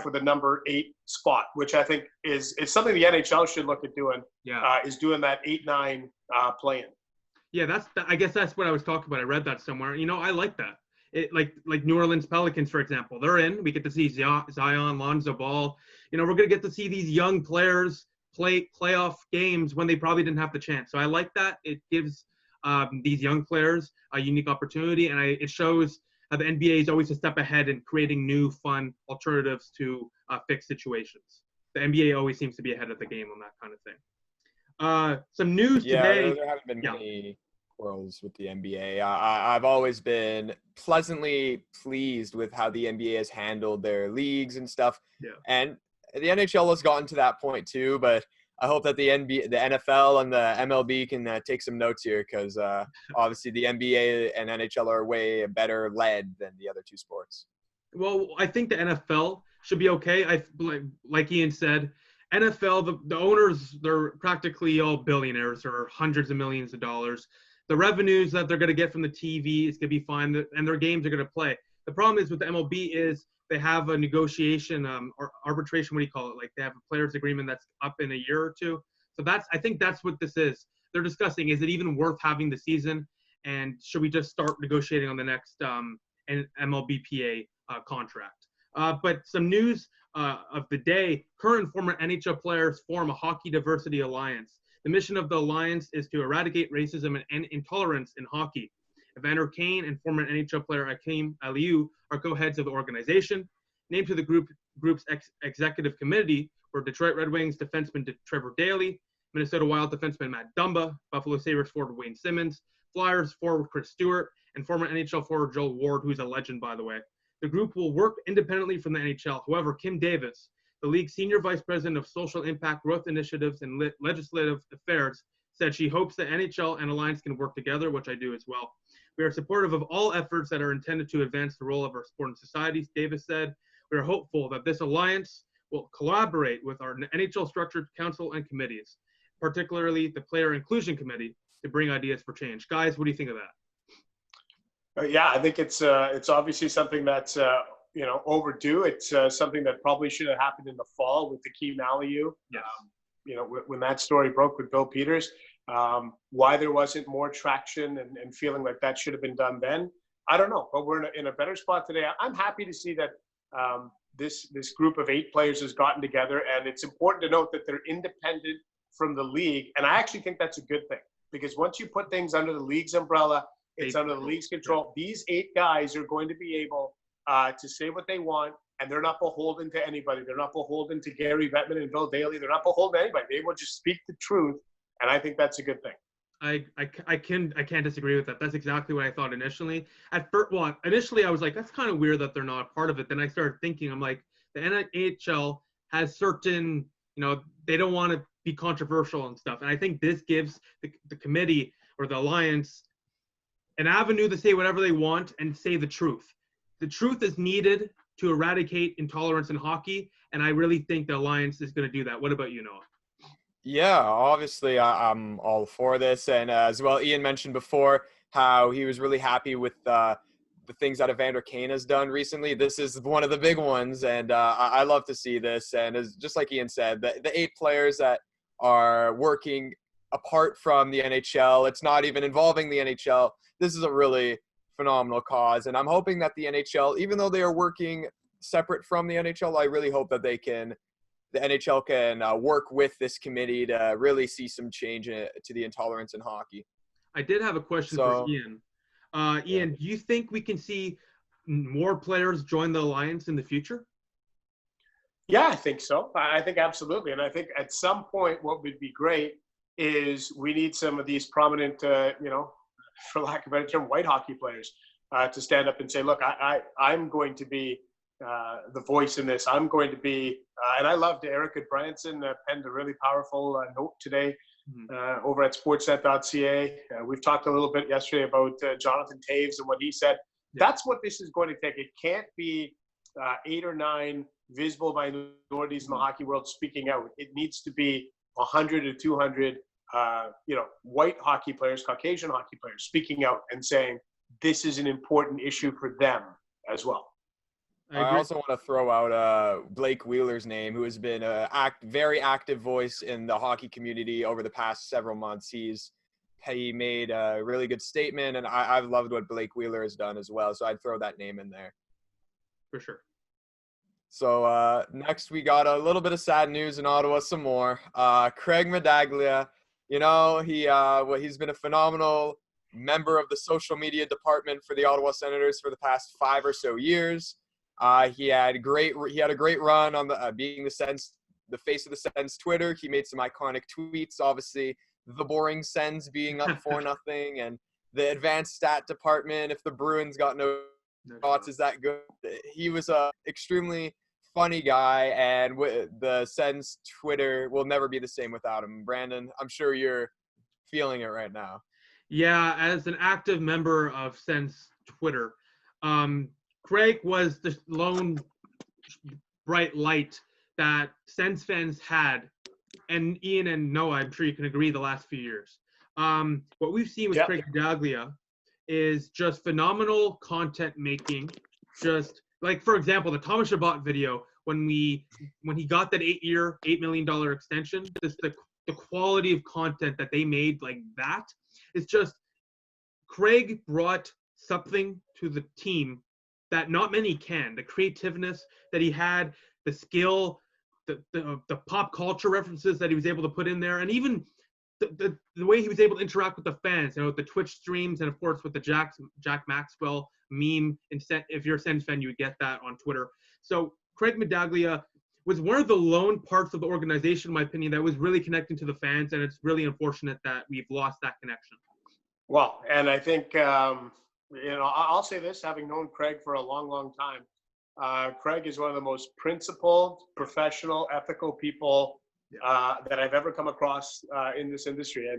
for the number 8 spot, which I think is something the NHL should look at doing. Yeah. Is doing that 8-9 play-in. Yeah, I guess that's what I was talking about. I read that somewhere. I like that. It like New Orleans Pelicans, for example. They're in. We get to see Zion, Lonzo Ball. We're going to get to see these young players play playoff games when they probably didn't have the chance. So I like that. It gives these young players a unique opportunity, and it shows how the NBA is always a step ahead in creating new, fun alternatives to fixed situations. The NBA always seems to be ahead of the game on that kind of thing. Some news today. There haven't been many quarrels with the NBA. I've always been pleasantly pleased with how the NBA has handled their leagues and stuff. Yeah. And the NHL has gotten to that point too, but I hope that the NFL and the MLB can take some notes here, because obviously the NBA and NHL are way better led than the other two sports. Well, I think the NFL should be okay. Like Ian said, NFL, the owners, they're practically all billionaires or hundreds of millions of dollars. The revenues that they're going to get from the TV is going to be fine, and their games are going to play. The problem is with the MLB is they have a negotiation or arbitration, what do you call it? Like they have a players agreement that's up in a year or two. So I think that's what this is. They're discussing, is it even worth having the season? And should we just start negotiating on the next MLBPA contract? But some news of the day, current and former NHL players form a Hockey Diversity Alliance. The mission of the alliance is to eradicate racism and intolerance in hockey. Evander Kane and former NHL player Akim Aliu are co-heads of the organization. Named to the group's executive committee were Detroit Red Wings defenseman Trevor Daley, Minnesota Wild defenseman Matt Dumba, Buffalo Sabres forward Wayne Simmons, Flyers forward Chris Stewart, and former NHL forward Joel Ward, who's a legend, by the way. The group will work independently from the NHL. However, Kim Davis, the league's senior vice president of social impact, growth initiatives, and legislative affairs, said she hopes the NHL and Alliance can work together, which I do as well. We are supportive of all efforts that are intended to advance the role of our sport in society, Davis said. We are hopeful that this alliance will collaborate with our NHL structured council and committees, particularly the Player Inclusion Committee, to bring ideas for change. Guys, what do you think of that? Yeah, I think it's obviously something that's overdue. It's something that probably should have happened in the fall with the Akim Aliu. Yes. When that story broke with Bill Peters, why there wasn't more traction and feeling like that should have been done then, I don't know. But we're in a better spot today. I'm happy to see that this group of 8 players has gotten together, and it's important to note that they're independent from the league. And I actually think that's a good thing, because once you put things under the league's umbrella, it's under the league's control. These 8 guys are going to be able to say what they want, and they're not beholden to anybody. They're not beholden to Gary Bettman and Bill Daley. They're not beholden to anybody. They will just speak the truth, and I think that's a good thing. I can't disagree with that. That's exactly what I thought initially. Initially I was like, that's kind of weird that they're not a part of it. Then I started thinking, I'm like, the NHL has certain, they don't want to be controversial and stuff. And I think this gives the committee or the alliance an avenue to say whatever they want and say the truth. The truth is needed to eradicate intolerance in hockey, and I really think the alliance is going to do that. What about you, Noah? Yeah, obviously I'm all for this. And as well, Ian mentioned before how he was really happy with the things that Evander Kane has done recently. This is one of the big ones, and I love to see this. And as, just like Ian said, the 8 players that are working apart from the NHL, it's not even involving the NHL. This is a really phenomenal cause, and I'm hoping that the NHL, even though they are working separate from the NHL, I really hope that the NHL can work with this committee to really see some change to the intolerance in hockey. I did have a question for Ian. Ian, do you think we can see more players join the alliance in the future? Yeah, I think so. I think absolutely. And I think at some point what would be great is we need some of these prominent, for lack of a better term, white hockey players to stand up and say, look, I'm going to be the voice in this. I'm going to be, and I loved Erica Branson penned a really powerful note today over at sportsnet.ca. We've talked a little bit yesterday about Jonathan Taves and what he said. Yeah. That's what this is going to take. It can't be 8 or 9 visible minorities in the hockey world speaking out. It needs to be 100 or 200 white hockey players, Caucasian hockey players speaking out and saying this is an important issue for them as well. I also want to throw out Blake Wheeler's name, who has been a very active voice in the hockey community over the past several months. He made a really good statement, and I've loved what Blake Wheeler has done as well. So I'd throw that name in there. For sure. So next we got a little bit of sad news in Ottawa some more. Craig Medaglia, he's been a phenomenal member of the social media department for the Ottawa Senators for the past 5 or so years. He had a great run on being the face of the Sens Twitter. He made some iconic tweets, obviously the boring Sens being up 4-0 and the advanced stat department, if the Bruins got no shots, is that good? He was a extremely funny guy, and the Sens Twitter will never be the same without him. Brandon, I'm sure you're feeling it right now. Yeah, as an active member of Sens Twitter, Craig was the lone bright light that Sens fans had, and Ian and Noah, I'm sure you can agree, the last few years. What we've seen with Craig Medaglia is just phenomenal content making. Just like, for example, the Thomas Chabot video, when he got that $8 million extension, just the quality of content that they made, like that, it's just Craig brought something to the team that not many can. The creativeness that he had, the skill, the pop culture references that he was able to put in there, and even the way he was able to interact with the fans, the Twitch streams, and of course with the Jack Maxwell meme. If you're a Sens fan, you would get that on Twitter. So Craig Medaglia was one of the lone parts of the organization, in my opinion, that was really connecting to the fans, and it's really unfortunate that we've lost that connection. Well, and I think, I'll say this, having known Craig for a long, long time, Craig is one of the most principled, professional, ethical people that I've ever come across in this industry.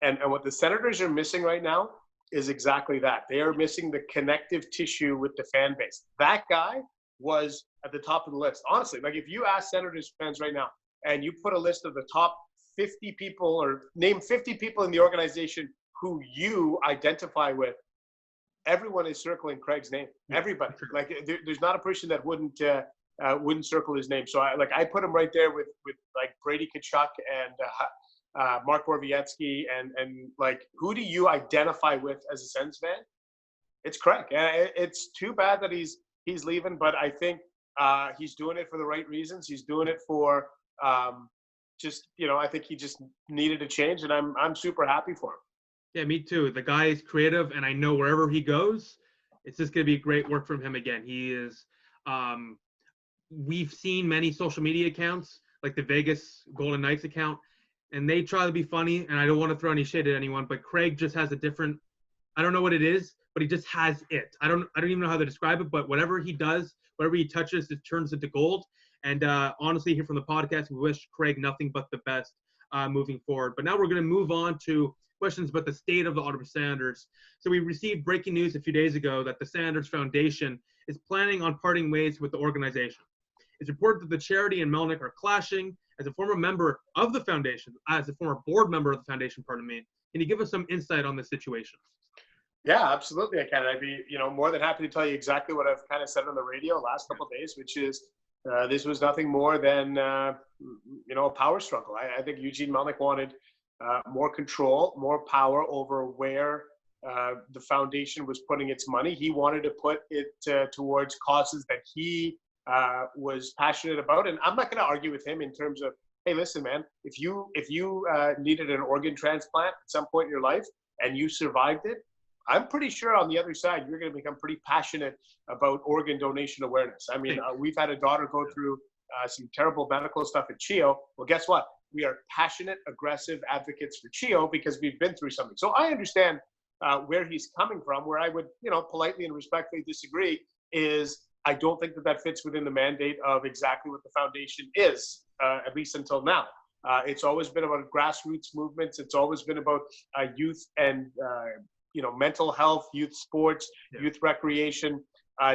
And what the Senators are missing right now is exactly that. They are missing the connective tissue with the fan base. That guy was at the top of the list. Honestly, like if you ask Senators fans right now and you put a list of the top 50 people or name 50 people in the organization who you identify with, everyone is circling Craig's name. Everybody. Like there's not a person that wouldn't circle his name. So I put him right there with like Brady Tkachuk and Mark Borowiecki and like, who do you identify with as a Sens fan? It's Craig. It's too bad that he's leaving, but I think he's doing it for the right reasons. He's doing it for I think he just needed a change, and I'm super happy for him. Yeah, me too. The guy is creative, and I know wherever he goes, it's just going to be great work from him again. He is we've seen many social media accounts, like the Vegas Golden Knights account, and they try to be funny, and I don't want to throw any shade at anyone, but Craig just has a different, I don't know what it is, but he just has it. I don't even know how to describe it, but whatever he does, whatever he touches, it turns into gold. And honestly, here from the podcast, we wish Craig nothing but the best moving forward. But now we're going to move on to questions about the state of the Ottawa Senators. So we received breaking news a few days ago that the Sens Foundation is planning on parting ways with the organization. It's reported that the charity and Melnick are clashing. As a former member of the foundation, as a former board member of the foundation, can you give us some insight on the situation? Yeah, absolutely, I can. I'd be, more than happy to tell you exactly what I've kind of said on the radio last couple of days, which is this was nothing more than, a power struggle. I think Eugene Melnyk wanted more control, more power over where the foundation was putting its money. He wanted to put it towards causes that he was passionate about. And I'm not going to argue with him in terms of, hey, listen, man, if you needed an organ transplant at some point in your life and you survived it, I'm pretty sure on the other side, you're going to become pretty passionate about organ donation awareness. I mean, we've had a daughter go through some terrible medical stuff at CHEO. Well, guess what? We are passionate, aggressive advocates for CHEO because we've been through something. So I understand where he's coming from. Where I would, politely and respectfully disagree is I don't think that fits within the mandate of exactly what the foundation is, at least until now. It's always been about grassroots movements. It's always been about youth and mental health, youth sports, youth recreation.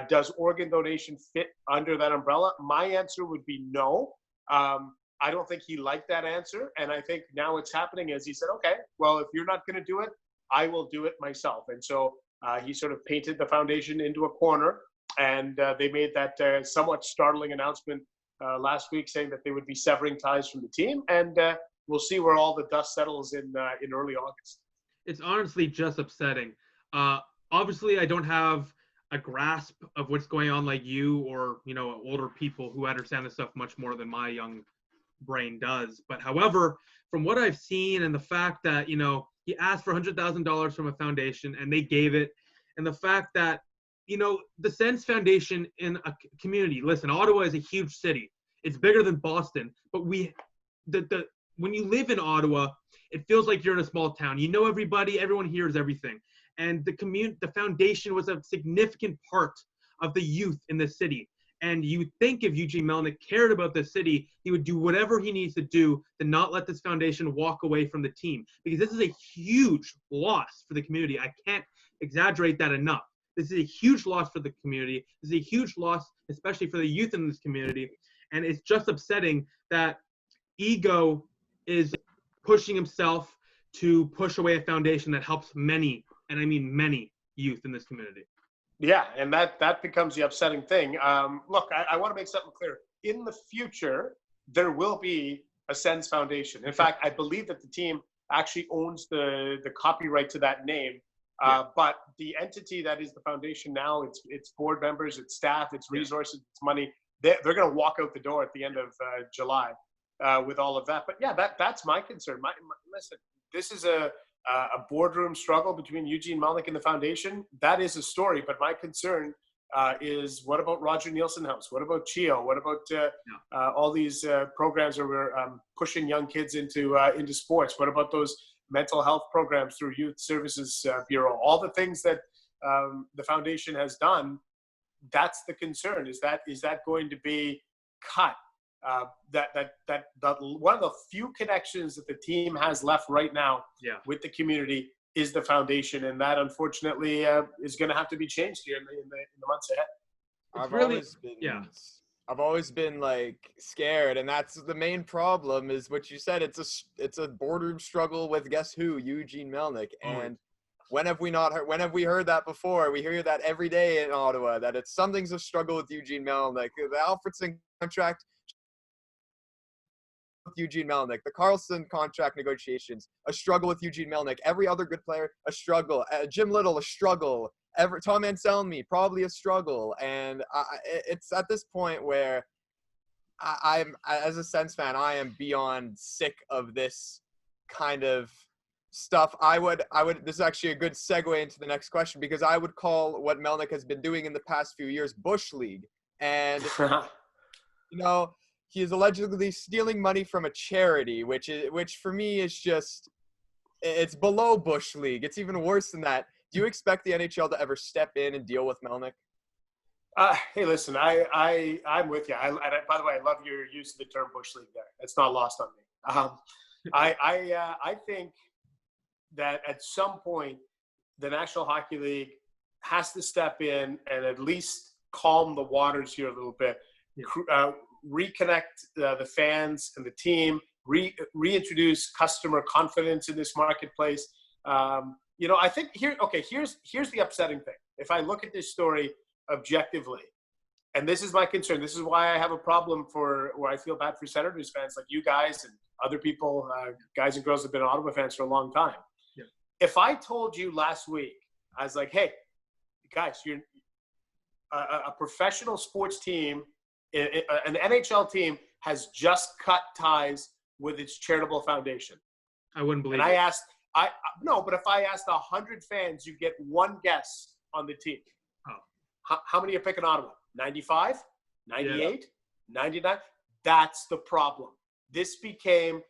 Does organ donation fit under that umbrella? My answer would be no. I don't think he liked that answer. And I think now it's happening as he said, okay, well, if you're not going to do it, I will do it myself. And so he sort of painted the foundation into a corner. And they made that somewhat startling announcement last week saying that they would be severing ties from the team. And we'll see where all the dust settles in early August. It's honestly just upsetting. Obviously, I don't have a grasp of what's going on like you or, older people who understand this stuff much more than my young brain does. But however, from what I've seen and the fact that, he asked for $100,000 from a foundation and they gave it, and the fact that, the Sens Foundation in a community, listen, Ottawa is a huge city. It's bigger than Boston, but when you live in Ottawa, it feels like you're in a small town. You know everybody, everyone hears everything. And the foundation was a significant part of the youth in the city. And you think if Eugene Melnyk cared about the city, he would do whatever he needs to do to not let this foundation walk away from the team. Because this is a huge loss for the community. I can't exaggerate that enough. This is a huge loss for the community. This is a huge loss, especially for the youth in this community. And it's just upsetting that ego is pushing himself to push away a foundation that helps many, and I mean many, youth in this community. Yeah, and that becomes the upsetting thing. Look, I want to make something clear. In the future, there will be a Sens Foundation. In fact, I believe that the team actually owns the copyright to that name. But the entity that is the foundation now, it's board members, it's staff, it's resources, it's money. They're going to walk out the door at the end of July with all of that. But yeah, that's my concern. Listen, this is a boardroom struggle between Eugene Melnyk and the foundation. That is a story. But my concern is, what about Roger Nielsen House? What about CHIO? What about all these programs where we're pushing young kids into sports? What about those mental health programs through Youth Services Bureau? All the things that the foundation has done, that's the concern. Is that going to be cut? That one of the few connections that the team has left right now with the community is the foundation, and that unfortunately is going to have to be changed here in the months ahead. I've always been like scared, and that's the main problem. Is what you said. It's a boardroom struggle with guess who, Eugene Melnyk. And when have we heard that before? We hear that every day in Ottawa, that something's a struggle with Eugene Melnyk. The Alfredson contract with Eugene Melnyk, the Carlson contract negotiations, a struggle with Eugene Melnyk. Every other good player, a struggle. Jim Little, a struggle. Tom Anselmi, probably a struggle. And it's at this point where I'm, as a Sens fan, I am beyond sick of this kind of stuff. I would. This is actually a good segue into the next question, because I would call what Melnyk has been doing in the past few years Bush League. And he is allegedly stealing money from a charity, which for me is just, it's below Bush League. It's even worse than that. Do you expect the NHL to ever step in and deal with Melnyk? Hey, listen, I'm with you. By the way, I love your use of the term Bush League there. It's not lost on me. I think that at some point the National Hockey League has to step in and at least calm the waters here a little bit, reconnect the fans and the team, reintroduce customer confidence in this marketplace. I think here's the upsetting thing. If I look at this story objectively, and this is my concern, this is why I have a problem where I feel bad for Senators fans like you guys and other people, guys and girls who have been Ottawa fans for a long time. Yeah. If I told you last week, I was like, hey, guys, you're a professional sports team, an NHL team has just cut ties with its charitable foundation. I wouldn't believe it. And I asked, but if I asked 100 fans, you get one guess on the team. Oh. How many are picking Ottawa? 95? 98? 99? That's the problem. This became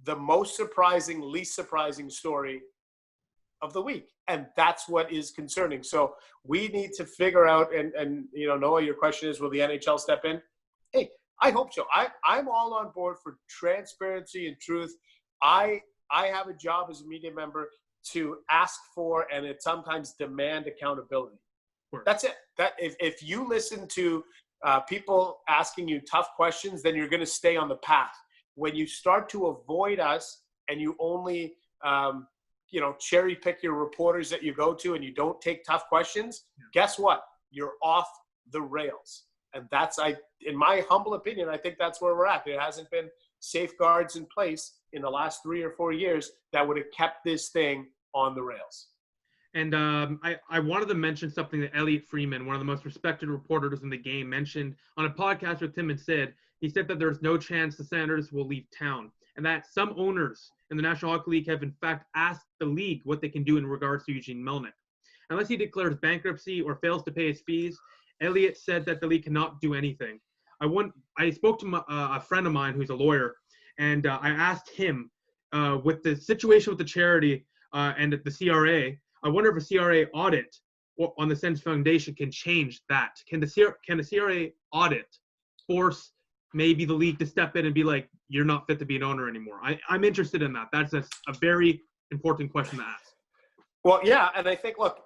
the most surprising, least surprising story of the week. And that's what is concerning. So we need to figure out, and Noah, your question is, will the NHL step in? Hey, I hope so. I'm all on board for transparency and truth. I have a job as a media member to ask for and sometimes demand accountability. Sure. That's it. That if you listen to people asking you tough questions, then you're going to stay on the path. When you start to avoid us and you only cherry pick your reporters that you go to and you don't take tough questions, guess what? You're off the rails. And that's, in my humble opinion, I think that's where we're at. There hasn't been safeguards in place in the last 3 or 4 years that would have kept this thing on the rails. And I wanted to mention something that Elliott Freeman, one of the most respected reporters in the game, mentioned on a podcast with Tim and Sid. He said that there's no chance the Senators will leave town, and that some owners in the National Hockey League have in fact asked the league what they can do in regards to Eugene Melnyk. Unless he declares bankruptcy or fails to pay his fees, Elliott said that the league cannot do anything. I spoke to a friend of mine who's a lawyer, and I asked him, with the situation with the charity and the CRA, I wonder if a CRA audit on the Sens Foundation can change that. Can the CRA audit force maybe the league to step in and be like, you're not fit to be an owner anymore? I'm interested in that. That's a very important question to ask. Well, yeah, and I think, look,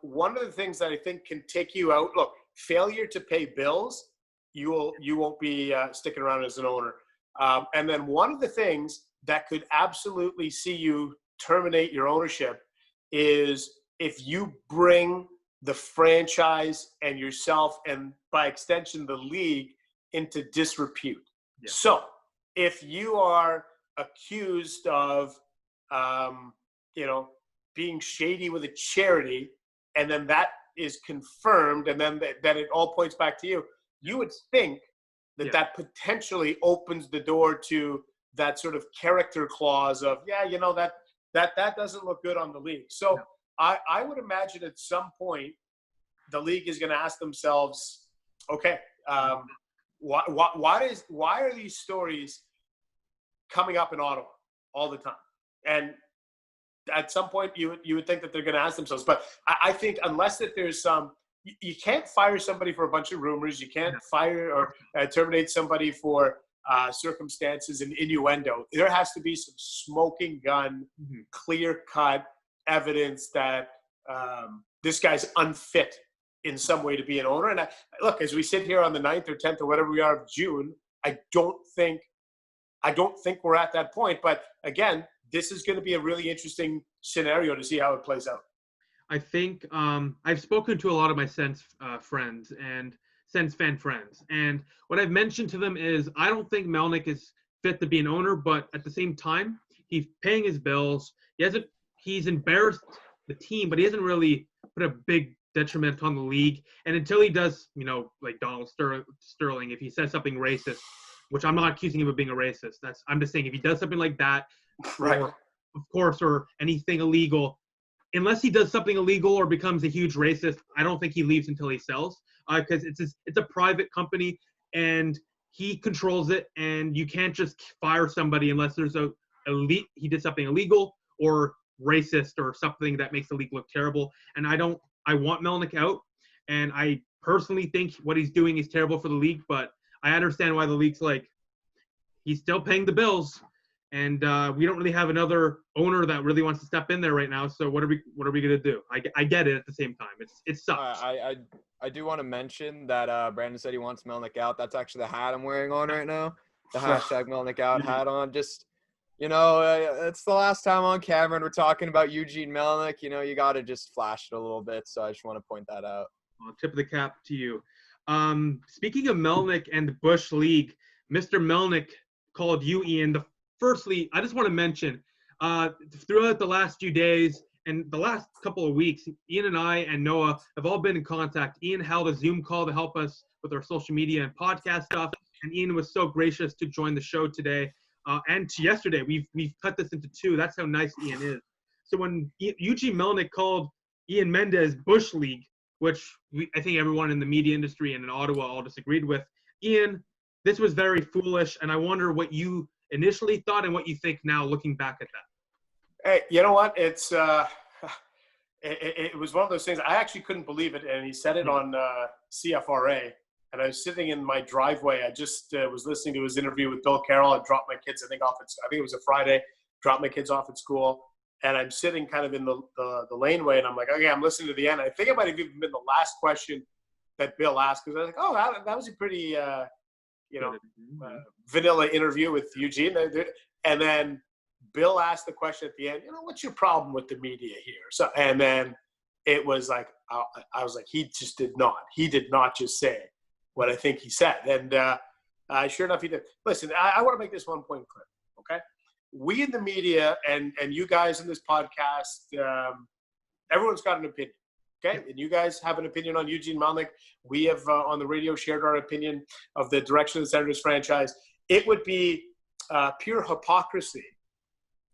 one of the things that I think can take you out, look, failure to pay bills, you won't be sticking around as an owner. And then one of the things that could absolutely see you terminate your ownership is if you bring the franchise and yourself, and by extension the league, into disrepute. Yeah. So if you are accused of, being shady with a charity, and then that is confirmed, and then that it all points back to you, you would think that that potentially opens the door to that sort of character clause of, that doesn't look good on the league. So I would imagine at some point the league is going to ask themselves, okay, why are these stories coming up in Ottawa all the time? And at some point you would think that they're going to ask themselves. But I think unless that there's some, you can't fire somebody for a bunch of rumors. You can't fire or terminate somebody for circumstances and innuendo. There has to be some smoking gun, clear-cut evidence that this guy's unfit in some way to be an owner. And look, as we sit here on the 9th or 10th or whatever we are of June, I don't think we're at that point. But again, this is going to be a really interesting scenario to see how it plays out. I think I've spoken to a lot of my Sens friends and Sens fan friends, and what I've mentioned to them is I don't think Melnick is fit to be an owner, but at the same time, he's paying his bills. He's embarrassed the team, but he hasn't really put a big detriment on the league. And until he does, like Donald Sterling, if he says something racist, which I'm not accusing him of being a racist, I'm just saying if he does something like that, right, or anything illegal, unless he does something illegal or becomes a huge racist, I don't think he leaves until he sells, because it's a private company and he controls it, and you can't just fire somebody unless there's he did something illegal or racist or something that makes the league look terrible. And I want Melnick out, and I personally think what he's doing is terrible for the league, but I understand why the league's like, he's still paying the bills, and we don't really have another owner that really wants to step in there right now. So what are we going to do? I get it at the same time. It sucks. I do want to mention that Brandon said he wants Melnick out. That's actually the hat I'm wearing on right now. The hashtag Melnick out hat on. Just, it's the last time on camera and we're talking about Eugene Melnyk. You got to just flash it a little bit. So I just want to point that out. Well, tip of the cap to you. Speaking of Melnick and the Bush League, Mr. Melnick called you, Ian. Firstly, I just want to mention, throughout the last few days and the last couple of weeks, Ian and I and Noah have all been in contact. Ian held a Zoom call to help us with our social media and podcast stuff, and Ian was so gracious to join the show today and yesterday. We've cut this into two. That's how nice Ian is. So when Eugene Melnyk called Ian Mendes Bush League, which I think everyone in the media industry and in Ottawa all disagreed with, Ian, this was very foolish, and I wonder what you initially thought and what you think now looking back at that. Hey, you know what? It's it was one of those things. I actually couldn't believe it, and he said it on CFRA, and I was sitting in my driveway. I just was listening to his interview with Bill Carroll. I dropped my kids, I think it was a Friday, dropped my kids off at school, and I'm sitting kind of in the laneway, and I'm like, okay, I'm listening to the end. I think it might have even been the last question that Bill asked, because I was like, oh, that was a pretty vanilla interview with Eugene. And then Bill asked the question at the end, what's your problem with the media here? So, and then it was like, I was like, he just did not. He did not just say what I think he said. And sure enough, he did. Listen, I want to make this one point clear, okay? We in the media and you guys in this podcast, everyone's got an opinion, okay? And you guys have an opinion on Eugene Melnyk. We have on the radio shared our opinion of the direction of the Senators franchise. It would be pure hypocrisy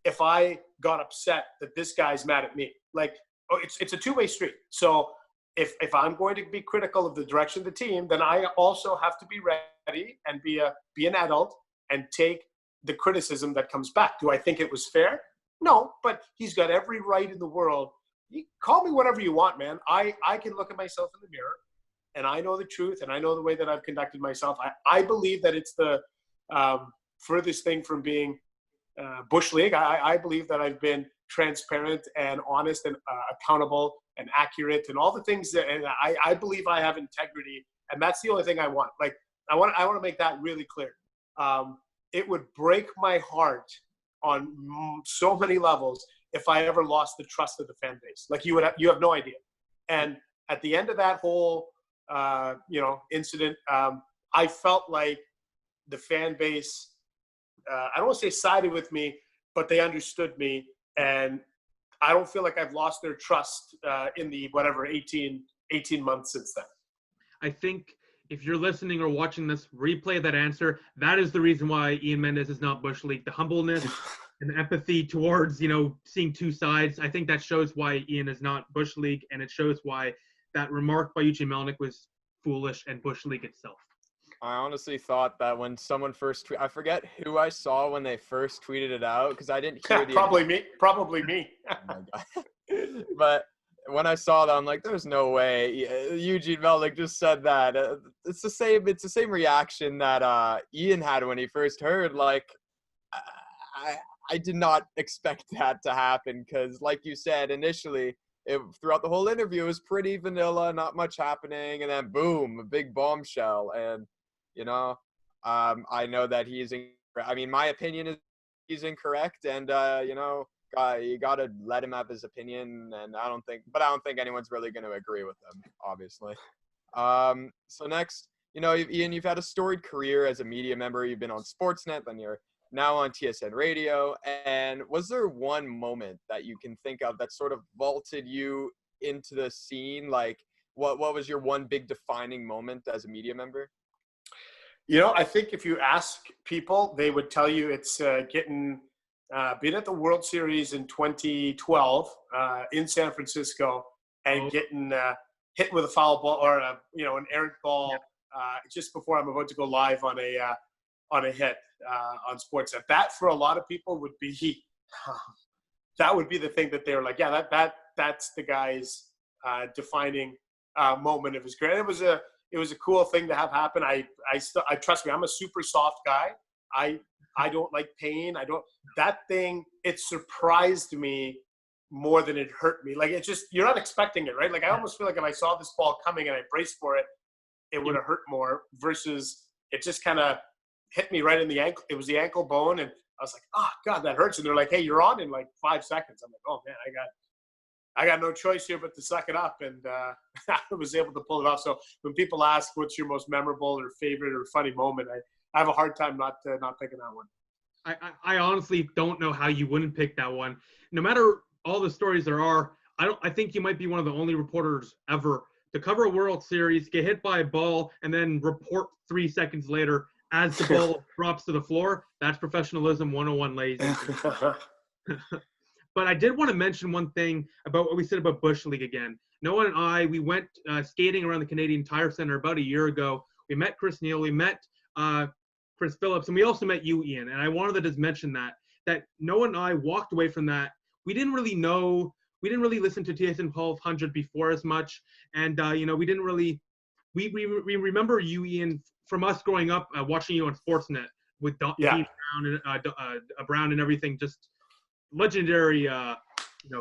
if I got upset that this guy's mad at me. Like, it's a two-way street. So if I'm going to be critical of the direction of the team, then I also have to be ready and be an adult and take the criticism that comes back. Do I think it was fair? No, but he's got every right in the world. You call me whatever you want, man. I can look at myself in the mirror, and I know the truth, and I know the way that I've conducted myself. I believe that it's the furthest thing from being Bush League. I believe that I've been transparent and honest and accountable and accurate and all the things that, and I believe I have integrity, and that's the only thing I want. Like, I want to make that really clear. It would break my heart on so many levels if I ever lost the trust of the fan base. Like, you have no idea. And at the end of that whole incident, I felt like the fan base, I don't want to say sided with me, but they understood me. And I don't feel like I've lost their trust in the 18 months since then. I think if you're listening or watching this, replay that answer. That is the reason why Ian Mendes is not Bush League. The humbleness and the empathy towards, seeing two sides. I think that shows why Ian is not Bush League, and it shows why that remark by Eugene Melnyk was foolish and Bush League itself. I honestly thought that when someone first I forget who I saw when they first tweeted it out, because I didn't hear the probably me. Oh my God. But when I saw that, I'm like, there's no way Eugene Melnyk just said that. It's the same reaction that Ian had when he first heard. Like, I did not expect that to happen, because like you said initially, throughout the whole interview, it was pretty vanilla, not much happening, and then boom, a big bombshell. And I know that my opinion is he's incorrect, and you got to let him have his opinion, and I don't think anyone's really going to agree with him, obviously. So next, Ian, you've had a storied career as a media member. You've been on Sportsnet, then you're now on TSN Radio. And was there one moment that you can think of that sort of vaulted you into the scene? Like, what was your one big defining moment as a media member? I think if you ask people, they would tell you it's being at the World Series in 2012 in San Francisco and getting hit with a foul ball or an errant ball just before I'm about to go live on a hit on Sportsnet. That for a lot of people would be that would be the thing that they were like, yeah, that's the guy's defining moment of his career. And it was a cool thing to have happen. I trust me, I'm a super soft guy. I don't like pain. That thing, it surprised me more than it hurt me. Like, it's just, you're not expecting it, right? Like, I almost feel like if I saw this ball coming and I braced for it, it would have hurt more, versus it just kind of hit me right in the ankle. It was the ankle bone, and I was like, oh God, that hurts. And they're like, hey, you're on in like 5 seconds. I'm like, oh man, I got no choice here but to suck it up, and I was able to pull it off. So when people ask what's your most memorable or favorite or funny moment, I have a hard time not picking that one. I honestly don't know how you wouldn't pick that one. No matter all the stories there are, I think you might be one of the only reporters ever to cover a World Series, get hit by a ball, and then report 3 seconds later as the ball drops to the floor. That's professionalism 101, ladies and gentlemen. But I did want to mention one thing about what we said about Bush League again. Noah and I, we went skating around the Canadian Tire Center about a year ago. We met Chris Neal, we met Chris Phillips, and we also met you, Ian. And I wanted to just mention that Noah and I walked away from that. We didn't really listen to TSN1200 before as much. And, we didn't really, we remember you, Ian, from us growing up, watching you on Sportsnet with Dean Brown and everything, just legendary,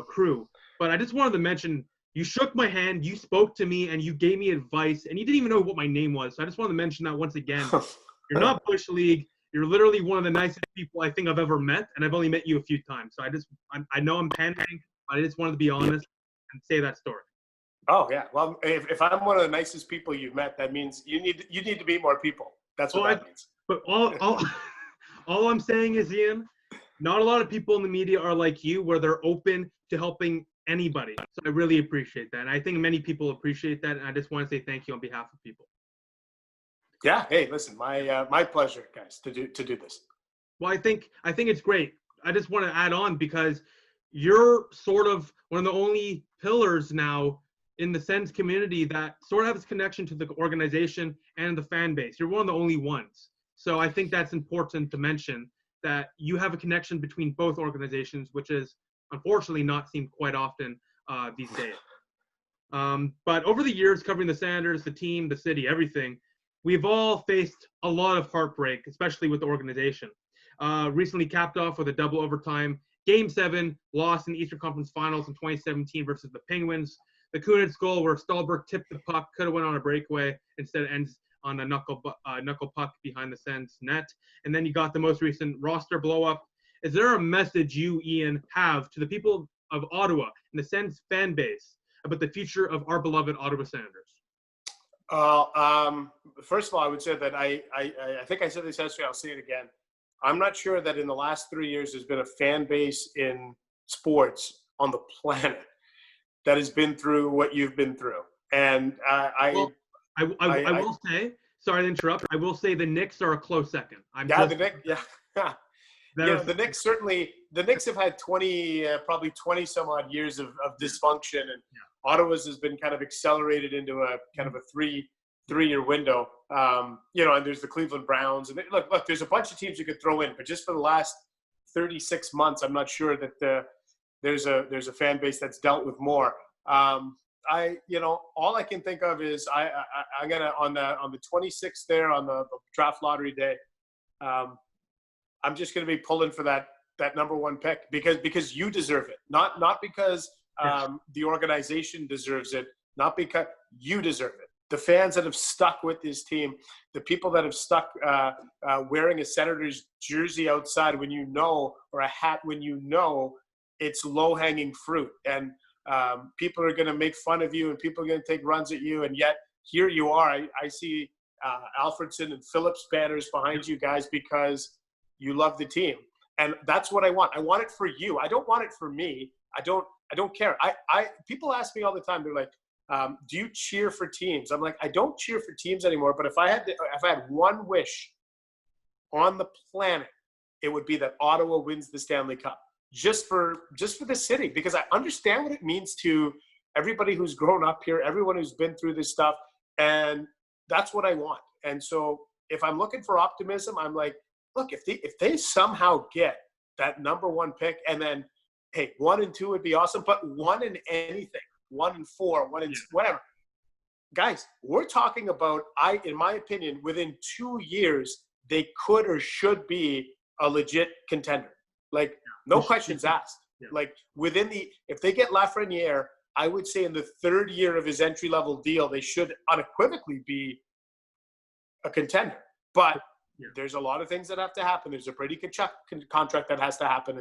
crew. But I just wanted to mention, you shook my hand, you spoke to me, and you gave me advice, and you didn't even know what my name was. So I just wanted to mention that once again. You're not Bush League. You're literally one of the nicest people I think I've ever met, and I've only met you a few times. So I know I'm pandering, but I just wanted to be honest and say that story. Oh yeah. Well, if I'm one of the nicest people you've met, that means you need to meet more people. That's what that means. But all I'm saying is, Ian, not a lot of people in the media are like you, where they're open to helping anybody. So I really appreciate that. And I think many people appreciate that. And I just want to say thank you on behalf of people. Yeah. Hey, listen, my pleasure, guys, to do this. Well, I think it's great. I just want to add on because you're sort of one of the only pillars now in the Sens community that sort of has connection to the organization and the fan base. You're one of the only ones. So I think that's important to mention, that you have a connection between both organizations, which is unfortunately not seen quite often these days. But over the years, covering the Sanders, the team, the city, everything, we've all faced a lot of heartbreak, especially with the organization. Recently capped off with a double overtime Game 7 loss in the Eastern Conference Finals in 2017 versus the Penguins. The Kunitz goal where Stolberg tipped the puck, could have went on a breakaway, instead it ends on a knuckle puck behind the Sens net. And then you got the most recent roster blow-up. Is there a message you, Ian, have to the people of Ottawa and the Sens fan base about the future of our beloved Ottawa Senators? First of all, I would say that I think I said this yesterday, I'll say it again. I'm not sure that in the last 3 years there's been a fan base in sports on the planet that has been through what you've been through. And I will say, sorry to interrupt, I will say the Knicks are a close second. The Knicks certainly, the Knicks have had probably 20 some odd years of dysfunction, and Ottawa's has been kind of accelerated into a kind of a three-year window. And there's the Cleveland Browns, and look, there's a bunch of teams you could throw in, but just for the last 36 months, I'm not sure that there's a fan base that's dealt with more. All I can think of is I'm gonna on the 26th there on the draft lottery day. I'm just gonna be pulling for that number one pick because you deserve it, not because the organization deserves it, not because you deserve it. The fans that have stuck with this team, the people that have stuck wearing a Senators jersey outside or a hat when it's low-hanging fruit, and people are going to make fun of you and people are going to take runs at you, and yet here you are. I see Alfredson and Phillips banners behind you guys because you love the team, and that's what I want. I want it for you. I don't want it for me. I don't care. People ask me all the time. They're like, do you cheer for teams? I'm like, I don't cheer for teams anymore, but if I had one wish on the planet, it would be that Ottawa wins the Stanley Cup. Just for the city, because I understand what it means to everybody who's grown up here, everyone who's been through this stuff, and that's what I want. And so if I'm looking for optimism, I'm like, look, if they somehow get that number one pick, and then, hey, 1 and 2 would be awesome, but 1 in anything, 1 and 4, 1 in whatever. Guys, we're talking about, in my opinion, within 2 years, they could or should be a legit contender. Like, no questions asked. Yeah. Like, if they get Lafreniere, I would say in the 3rd year of his entry-level deal, they should unequivocally be a contender. But there's a lot of things that have to happen. There's a Brady Tkachuk contract that has to happen.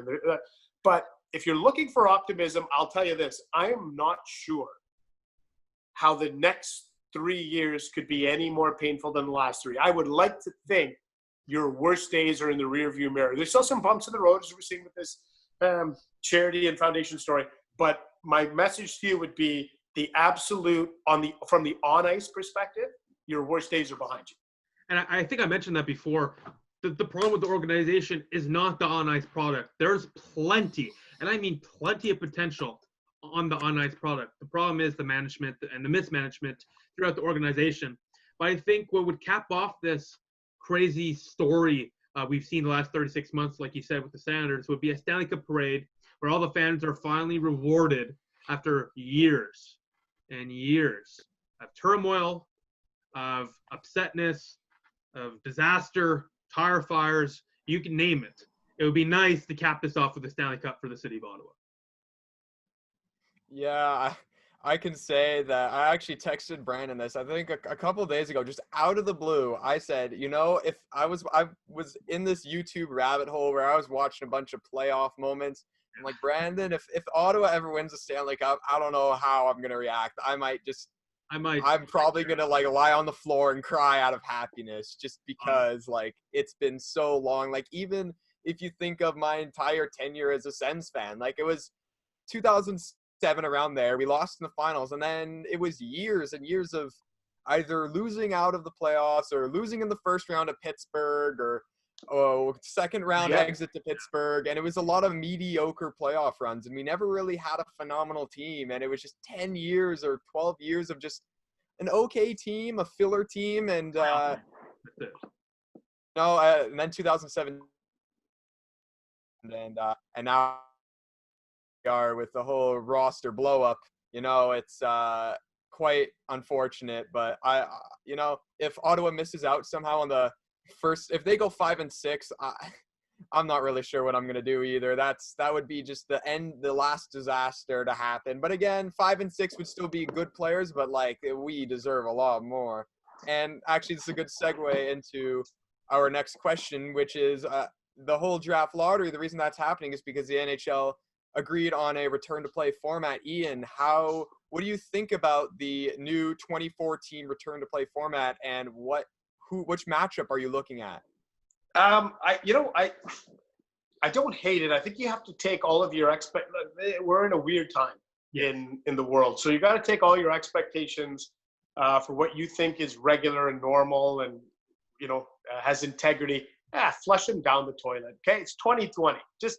But if you're looking for optimism, I'll tell you this. I am not sure how the next 3 years could be any more painful than the last 3. I would like to think your worst days are in the rearview mirror. There's still some bumps in the road, as we're seeing with this charity and foundation story. But my message to you would be the absolute, from the on-ice perspective, your worst days are behind you. And I think I mentioned that before. The problem with the organization is not the on-ice product. There's plenty, and I mean plenty of potential on the on-ice product. The problem is the management and the mismanagement throughout the organization. But I think what would cap off this crazy story we've seen the last 36 months, like you said, with the Senators, would be a Stanley Cup parade where all the fans are finally rewarded after years and years of turmoil, of upsetness, of disaster, tire fires, you can name it. It would be nice to cap this off with the Stanley Cup for the city of Ottawa. Yeah, I can say that I actually texted Brandon this, I think a couple of days ago, just out of the blue. I said, if I was in this YouTube rabbit hole where I was watching a bunch of playoff moments, I'm like, Brandon, if Ottawa ever wins the Stanley Cup, I don't know how I'm going to react. I'm probably going to like lie on the floor and cry out of happiness just because like it's been so long. Like even if you think of my entire tenure as a Sens fan, like it was 2007 around there, we lost in the finals, and then it was years and years of either losing out of the playoffs or losing in the first round of Pittsburgh or second round exit to Pittsburgh. And it was a lot of mediocre playoff runs, and we never really had a phenomenal team. And it was just 10 years or 12 years of just an okay team, a filler team. And, and then 2007 and now we are with the whole roster blow up. It's quite unfortunate, but if Ottawa misses out somehow on the first, if they go 5-6, I'm not really sure what I'm going to do either. That would be just the last disaster to happen. But again, 5-6 would still be good players, but like we deserve a lot more. And actually, this is a good segue into our next question, which is the whole draft lottery. The reason that's happening is because the NHL agreed on a return to play format. Ian, what do you think about the new 24-team return to play format, and which matchup are you looking at? I don't hate it. I think you have to take all of your we're in a weird time in the world. So you got to take all your expectations for what you think is regular and normal and, has integrity. Flush them down the toilet. Okay. It's 2020. Just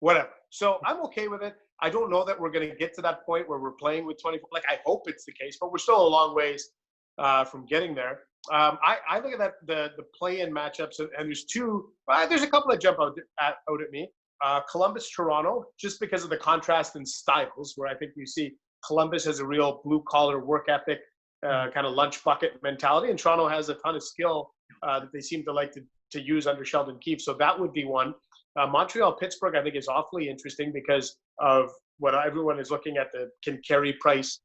whatever. So I'm okay with it. I don't know that we're going to get to that point where we're playing with 24. Like, I hope it's the case, but we're still a long ways from getting there. I look at that the play-in matchups, and there's two. There's a couple that jump out at me. Columbus, Toronto, just because of the contrast in styles, where I think you see Columbus has a real blue-collar work ethic, kind of lunch bucket mentality, and Toronto has a ton of skill that they seem to like to use under Sheldon Keefe. So that would be one. Montreal, Pittsburgh, I think is awfully interesting because of what everyone is looking at. Can Carey Price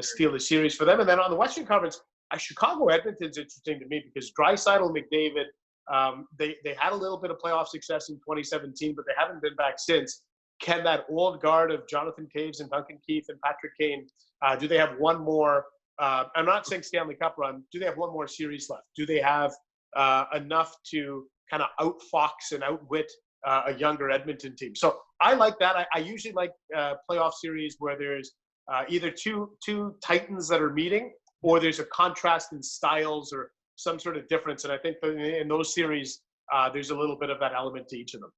steal the series for them? And then on the Western Conference, Chicago, Edmonton's interesting to me because Draisaitl, McDavid, they had a little bit of playoff success in 2017, but they haven't been back since. Can that old guard of Jonathan Toews and Duncan Keith and Patrick Kane, do they have one more? I'm not saying Stanley Cup run. Do they have one more series left? Do they have enough to kind of outfox and outwit a younger Edmonton team? So I like that. I usually like playoff series where there's either two titans that are meeting, or there's a contrast in styles or some sort of difference. And I think in those series, there's a little bit of that element to each of them.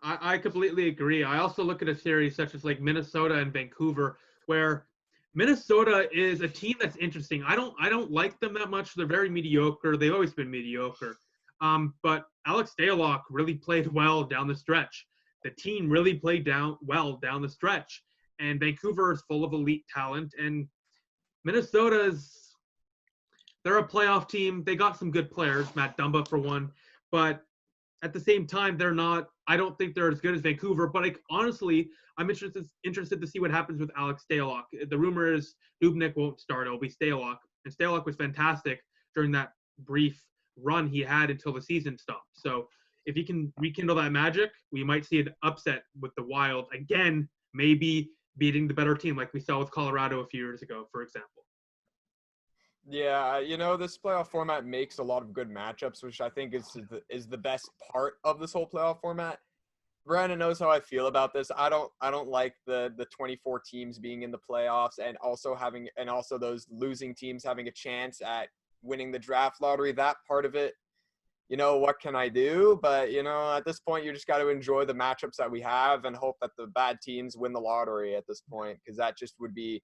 I completely agree. I also look at a series such as like Minnesota and Vancouver, where Minnesota is a team that's interesting. I don't like them that much. They're very mediocre. They've always been mediocre. But Alex Stalock really played well down the stretch. The team really played well down the stretch. And Vancouver is full of elite talent. And they're a playoff team. They got some good players, Matt Dumba for one. But at the same time, I don't think they're as good as Vancouver. But honestly, I'm interested to see what happens with Alex Stalock. The rumor is Dubnyk won't start. It'll be Stalock. And Stalock was fantastic during that brief run he had until the season stopped. So if he can rekindle that magic, we might see an upset with the Wild again, maybe beating the better team like we saw with Colorado a few years ago, for example. Yeah, this playoff format makes a lot of good matchups, which I think is the best part of this whole playoff format. Brandon knows how I feel about this. I don't like the 24 teams being in the playoffs and also those losing teams having a chance at winning the draft lottery. That part of it, what can I do? But at this point, you just got to enjoy the matchups that we have and hope that the bad teams win the lottery at this point, because that just would be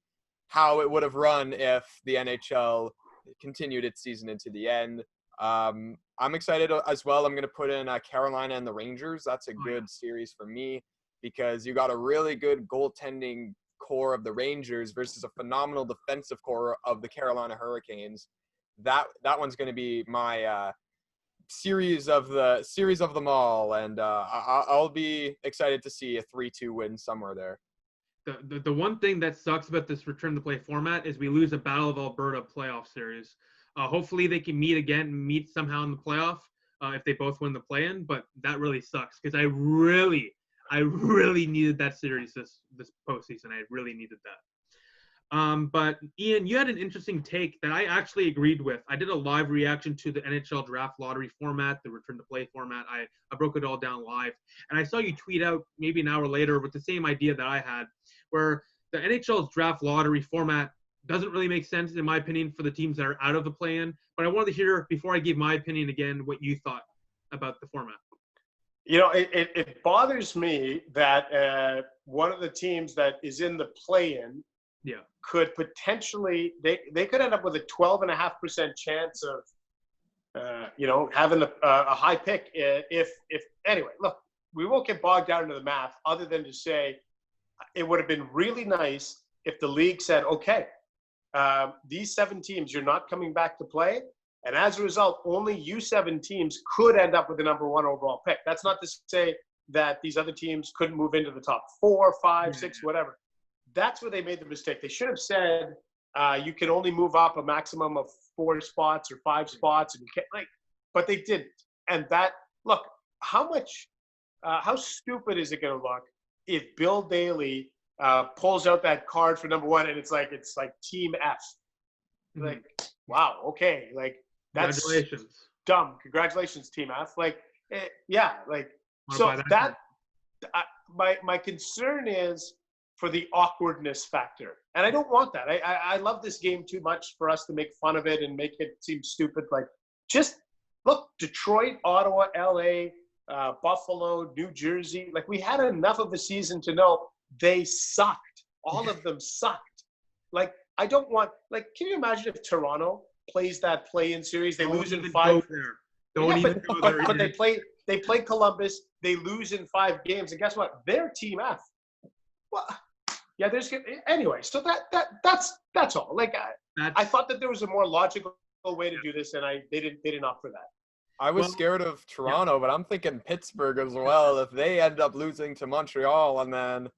how it would have run if the NHL continued its season into the end. I'm excited as well. I'm going to put in Carolina and the Rangers. That's a good series for me because you got a really good goaltending core of the Rangers versus a phenomenal defensive core of the Carolina Hurricanes. That one's going to be my series of them all, and I'll be excited to see a 3-2 win somewhere there. The one thing that sucks about this return to play format is we lose a Battle of Alberta playoff series. Hopefully they can meet somehow in the playoff if they both win the play-in, but that really sucks because I really I really needed that series this postseason. I really needed that. But Ian, you had an interesting take that I actually agreed with. I did a live reaction to the NHL draft lottery format, the return to play format. I broke it all down live. And I saw you tweet out maybe an hour later with the same idea that I had, where the NHL's draft lottery format doesn't really make sense, in my opinion, for the teams that are out of the play-in. But I wanted to hear, before I give my opinion again, what you thought about the format. You know, it bothers me that one of the teams that is in the play-in could potentially they could end up with a 12.5% chance of having a high pick if anyway. Look, we won't get bogged down into the math, other than to say it would have been really nice if the league said, okay, these 7 teams, you're not coming back to play. And as a result, only you 7 teams could end up with the number 1 overall pick. That's not to say that these other teams couldn't move into the top 4, 5, 6, whatever. That's where they made the mistake. They should have said you can only move up a maximum of 4 spots or 5 spots, and you can't, but they didn't. And that, look, how stupid is it going to look if Bill Daly pulls out that card for number 1 and it's like Team F? Like, wow, okay, that's congratulations. Dumb. Congratulations, Team F. My concern is for the awkwardness factor. And I don't want that. I love this game too much for us to make fun of it and make it seem stupid. Just look, Detroit, Ottawa, LA, Buffalo, New Jersey. We had enough of a season to know they sucked. All of them sucked. I don't want, can you imagine if Toronto plays that play-in series? They lose in 5. But they play Columbus. They lose in 5 games, and guess what? They're Team F. Well, yeah. Anyway. So that's all. I thought that there was a more logical way to do this, and they didn't opt for that. I was scared of Toronto, but I'm thinking Pittsburgh as well. If they end up losing to Montreal, and then,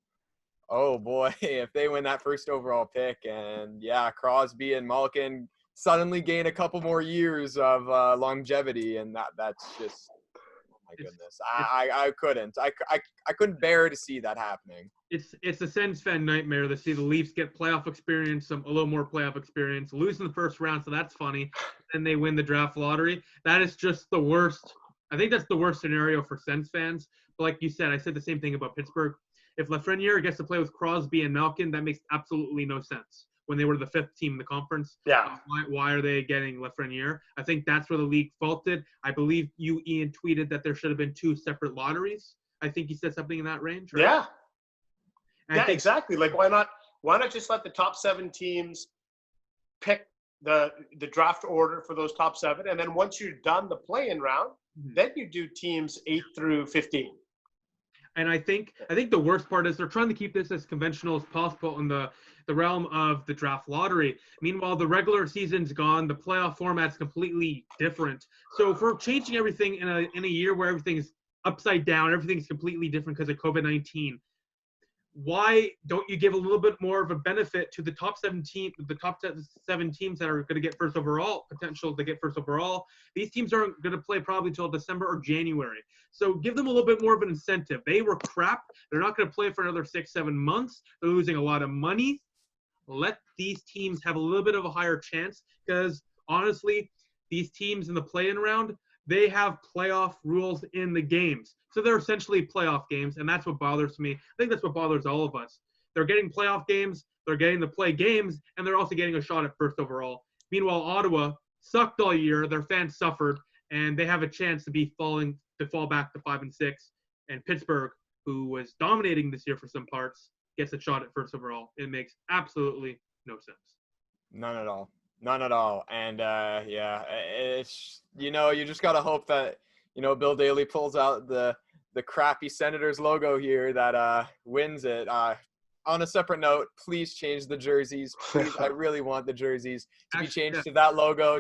oh boy, if they win that first overall pick, and Crosby and Malkin suddenly gain a couple more years of longevity, and that's just, oh my goodness, I couldn't bear to see that happening. It's a Sens fan nightmare to see the Leafs get playoff experience, a little more playoff experience, lose in the first round, so that's funny. Then they win the draft lottery. That is just the worst. I think that's the worst scenario for Sens fans. But like you said, I said the same thing about Pittsburgh. If Lafreniere gets to play with Crosby and Malkin, that makes absolutely no sense. When they were the 5th team in the conference, why are they getting Lafreniere? I think that's where the league faulted. I believe you, Ian, tweeted that there should have been 2 separate lotteries. I think you said something in that range, right? Yeah. Exactly. Why not just let the top 7 teams pick the draft order for those top 7, and then once you're done the play-in round, then you do teams 8 through 15. And I think the worst part is they're trying to keep this as conventional as possible in the realm of the draft lottery. Meanwhile, the regular season's gone. The playoff format's completely different. So if we're changing everything in a year where everything's upside down, everything's completely different because of COVID-19, why don't you give a little bit more of a benefit to the top 7 teams that are going to get first overall, potential to get first overall? These teams aren't going to play probably until December or January. So give them a little bit more of an incentive. They were crap. They're not going to play for another 6-7 months. They're losing a lot of money. Let these teams have a little bit of a higher chance, because honestly, these teams in the play-in round, they have playoff rules in the games. So they're essentially playoff games, and that's what bothers me. I think that's what bothers all of us. They're getting playoff games, they're getting to play games, and they're also getting a shot at first overall. Meanwhile, Ottawa sucked all year, their fans suffered, and they have a chance to fall back to 5 and 6. And Pittsburgh, who was dominating this year for some parts, gets a shot at first overall. It makes absolutely no sense. None at all. And it's, you just got to hope that, Bill Daly pulls out the crappy Senators logo here that wins it. On a separate note, please change the jerseys. Please, I really want the jerseys to be changed to that logo,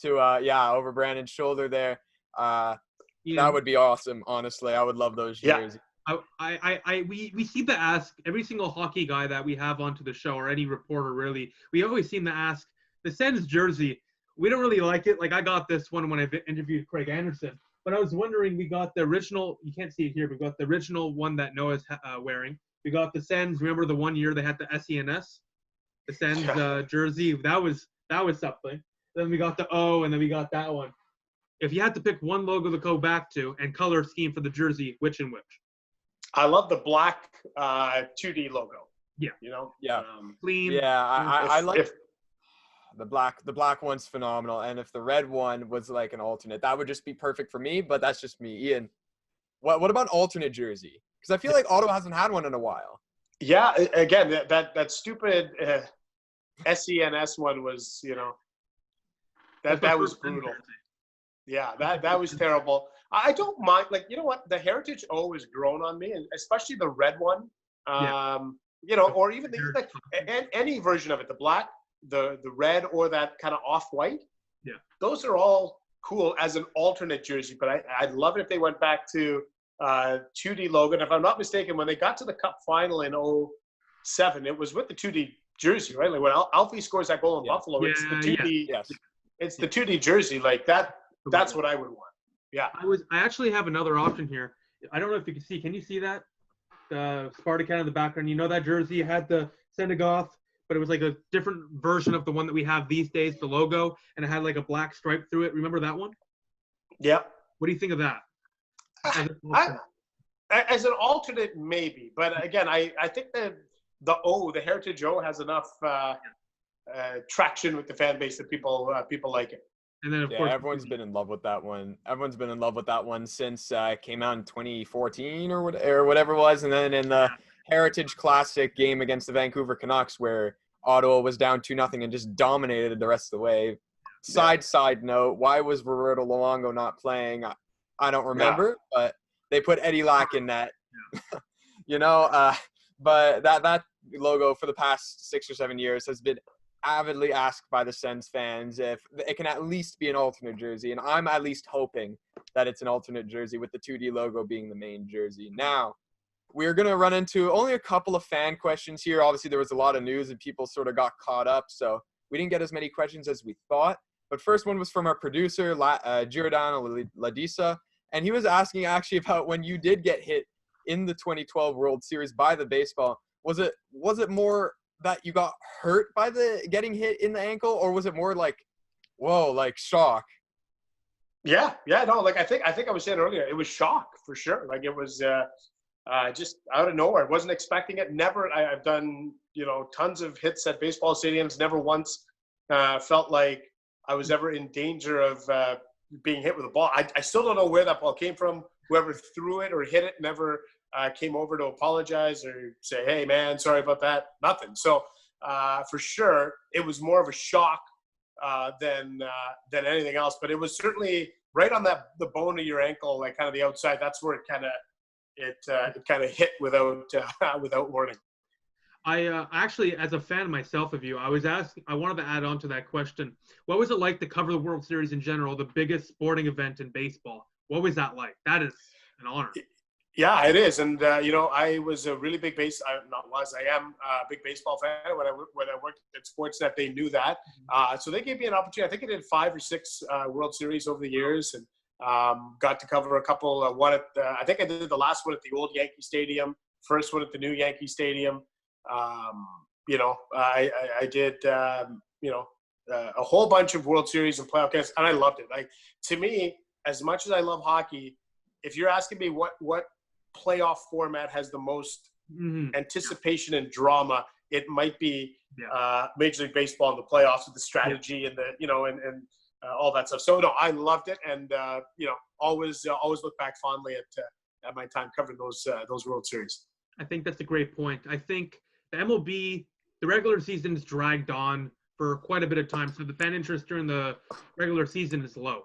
over Brandon's shoulder there. That would be awesome. Honestly, I would love those jerseys. We seem to ask every single hockey guy that we have onto the show, or any reporter really, we always seem to ask, the Sens jersey, we don't really like it. I got this one when I interviewed Craig Anderson. But I was wondering, we got the original. You can't see it here. We got the original one that Noah's wearing. We got the Sens. Remember the one year they had the SENS, the Sens jersey. That was something. Then we got the O, and then we got that one. If you had to pick one logo to go back to and color scheme for the jersey, which and which? I love the black 2D logo. Yeah. You know? Yeah. Clean. Yeah, I like the black. The black one's phenomenal, and if the red one was like an alternate, that would just be perfect for me. But that's just me, Ian. What about alternate jersey? Because I feel like Ottawa hasn't had one in a while. Yeah. Again, that stupid SENS one was, you know, that was brutal. Yeah, that was terrible. I don't mind, like, you know what? The Heritage O has grown on me, and especially the red one. You know, or even any version of it, the black, the red, or that kind of off-white. Yeah. Those are all cool as an alternate jersey, but I'd love it if they went back to 2D logo. And if I'm not mistaken, when they got to the Cup final in 2007, it was with the 2D jersey, right? Like when Alfie scores that goal in Buffalo, it's the 2D. Yes. It's the 2D jersey, like that. That's what I would want. Yeah. I actually have another option here. I don't know if you can see. Can you see that? The Spartacan in the background. You know that jersey had the Senegoth, but it was like a different version of the one that we have these days, the logo, and it had like a black stripe through it. Remember that one? Yeah. What do you think of that? As an alternate, maybe. But again, I think the Heritage O has enough traction with the fan base that people like it. And then, of course, everyone's been in love with that one. Everyone's been in love with that one since it came out in 2014 or whatever it was. And then in the Heritage Classic game against the Vancouver Canucks, where Ottawa was down 2-0 and just dominated the rest of the way. Side note, why was Roberto Luongo not playing? I don't remember, but they put Eddie Lack in that. You know, but that logo for the past 6 or 7 years has been avidly asked by the Sens fans if it can at least be an alternate jersey, and I'm at least hoping that it's an alternate jersey with the 2D logo being the main jersey. Now, we're going to run into only a couple of fan questions here. Obviously, there was a lot of news and people sort of got caught up, so we didn't get as many questions as we thought. But first one was from our producer, Giordano Ladisa, and he was asking actually about when you did get hit in the 2012 World Series by the baseball. Was it more that you got hurt by the getting hit in the ankle, or was it more like, whoa, like shock? Yeah, no, like I think I was saying earlier, it was shock for sure. Like it was just out of nowhere. I wasn't expecting it. Never. I've done, you know, tons of hits at baseball stadiums. Never once felt like I was ever in danger of being hit with a ball. I still don't know where that ball came from. Whoever threw it or hit it never came over to apologize or say, hey, man, sorry about that. Nothing. So for sure, it was more of a shock than anything else. But it was certainly right on the bone of your ankle, like kind of the outside. That's where it kind of hit without warning. I actually, as a fan myself of you, I wanted to add on to that question. What was it like to cover the World Series in general, the biggest sporting event in baseball? What was that like? That is an honor. Yeah, it is. And, you know, I was a really big I am a big baseball fan. When I worked at Sportsnet, they knew that. So they gave me an opportunity. I think I did 5 or 6 World Series over the years, and got to cover a couple. I think I did the last one at the old Yankee Stadium, first one at the new Yankee Stadium. You know, I did, you know, a whole bunch of World Series and playoff games, and I loved it. Like, to me, as much as I love hockey, if you're asking me what playoff format has the most anticipation and drama, it might be Major League Baseball in the playoffs with the strategy and the, you know, and all that stuff. So no, I loved it, and you know, always look back fondly at my time covering those World Series. I think that's a great point. I think the MLB, the regular season is dragged on for quite a bit of time, so the fan interest during the regular season is low.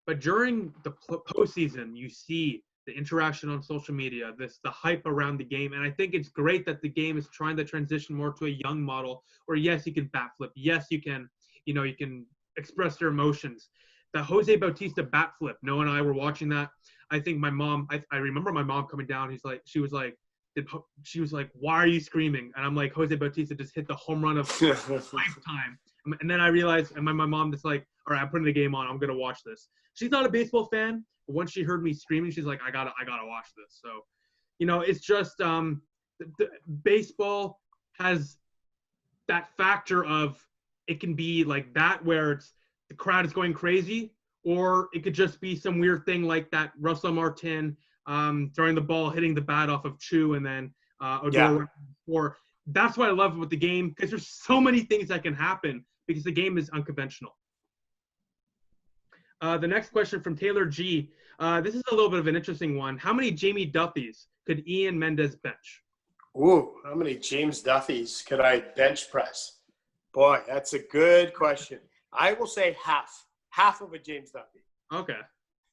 But during the postseason, you see the interaction on social media, the hype around the game. And I think it's great that the game is trying to transition more to a young model where, yes, you can bat flip. Yes, you can express your emotions. The Jose Bautista bat flip, Noah and I were watching that. I think my mom, I remember my mom coming down. She was like, why are you screaming? And I'm like, Jose Bautista just hit the home run of lifetime. And then I realized, and my mom just like, all right, I'm putting the game on. I'm going to watch this. She's not a baseball fan, but once she heard me screaming, she's like, I gotta watch this. So, it's just baseball has that factor of it can be like that where it's the crowd is going crazy, or it could just be some weird thing like that Russell Martin throwing the ball, hitting the bat off of Chu, and then Odor. Or that's what I love with the game, because there's so many things that can happen because the game is unconventional. The next question from Taylor G. This is a little bit of an interesting one. How many Jamie Duffys could Ian Mendes bench? Ooh, how many James Duffys could I bench press? Boy, that's a good question. I will say half of a James Duffy. Okay.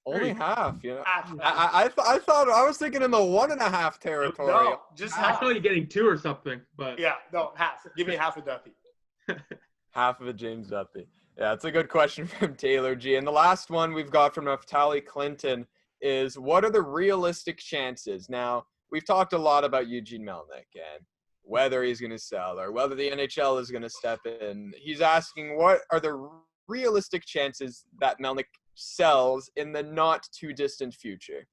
Only half, Half. I thought I was thinking in the 1.5 territory. No, just I half. thought you getting 2 or something, but Yeah, no, half. Give me half a Duffy. Half of a James Duffy. Yeah, it's a good question from Taylor G. And the last one we've got from Naftali Clinton is, what are the realistic chances? Now, we've talked a lot about Eugene Melnyk and whether he's going to sell or whether the NHL is going to step in. He's asking, what are the realistic chances that Melnyk sells in the not too distant future?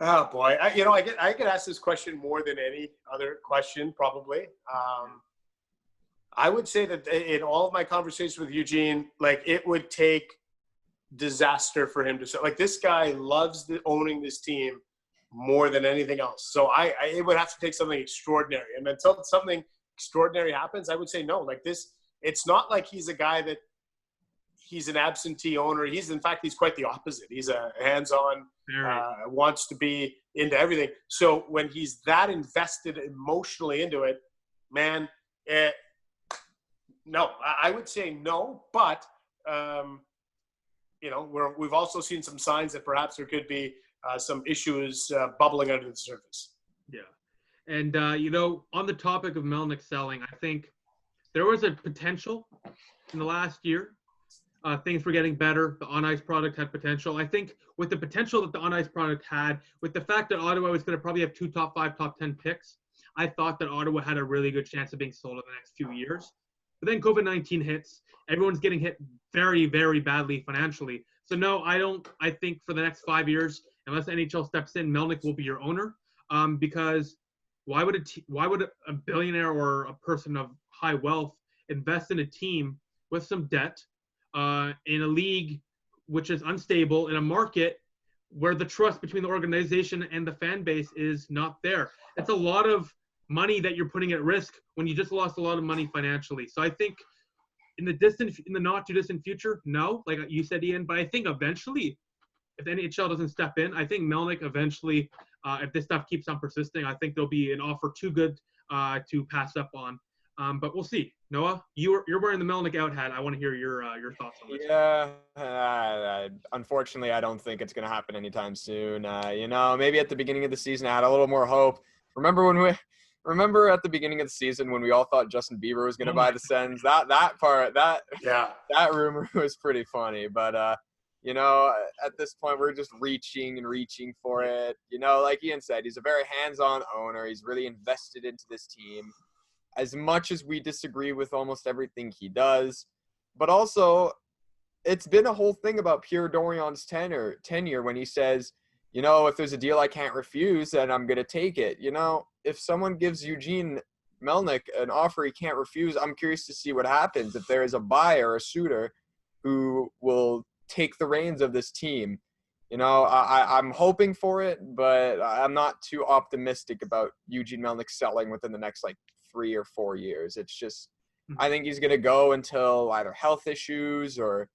Oh boy, I get asked this question more than any other question probably. I would say that in all of my conversations with Eugene, like, it would take disaster for him to sell. Like, this guy loves owning this team more than anything else. So it would have to take something extraordinary. And until something extraordinary happens, I would say no. Like, this, it's not like he's a guy that he's an absentee owner. He's quite the opposite. He's a hands-on, wants to be into everything. So when he's that invested emotionally into it, man, no, I would say no. But we've also seen some signs that perhaps there could be some issues bubbling under the surface. Yeah. And, on the topic of Melnick selling, I think there was a potential in the last year. Things were getting better. The on-ice product had potential. I think with the potential that the on-ice product had, with the fact that Ottawa was going to probably have 2 top 5, top 10 picks, I thought that Ottawa had a really good chance of being sold in the next few years. But then COVID-19 hits. Everyone's getting hit very, very badly financially. So, no, I think for the next 5 years, unless the NHL steps in, Melnick will be your owner. Because why would a billionaire or a person of high wealth invest in a team with some debt in a league which is unstable, in a market where the trust between the organization and the fan base is not there? It's a lot of money that you're putting at risk when you just lost a lot of money financially. So I think in the not too distant future, no, like you said, Ian, but I think eventually, if the NHL doesn't step in, I think Melnick eventually, if this stuff keeps on persisting, I think there'll be an offer too good to pass up on. But we'll see. Noah, you're wearing the Melnick out hat. I want to hear your thoughts on this. Yeah, unfortunately, I don't think it's going to happen anytime soon. Maybe at the beginning of the season, I had a little more hope. Remember at the beginning of the season when we all thought Justin Bieber was going to buy the Sens? That rumor was pretty funny. But at this point, we're just reaching for it. Like Ian said, he's a very hands-on owner. He's really invested into this team. As much as we disagree with almost everything he does, but also it's been a whole thing about Pierre Dorion's tenure when he says, if there's a deal I can't refuse, then I'm going to take it. If someone gives Eugene Melnyk an offer he can't refuse, I'm curious to see what happens if there is a buyer, a suitor who will take the reins of this team. I'm hoping for it, but I'm not too optimistic about Eugene Melnyk selling within the next 3 or 4 years. It's just, I think he's going to go until either health issues or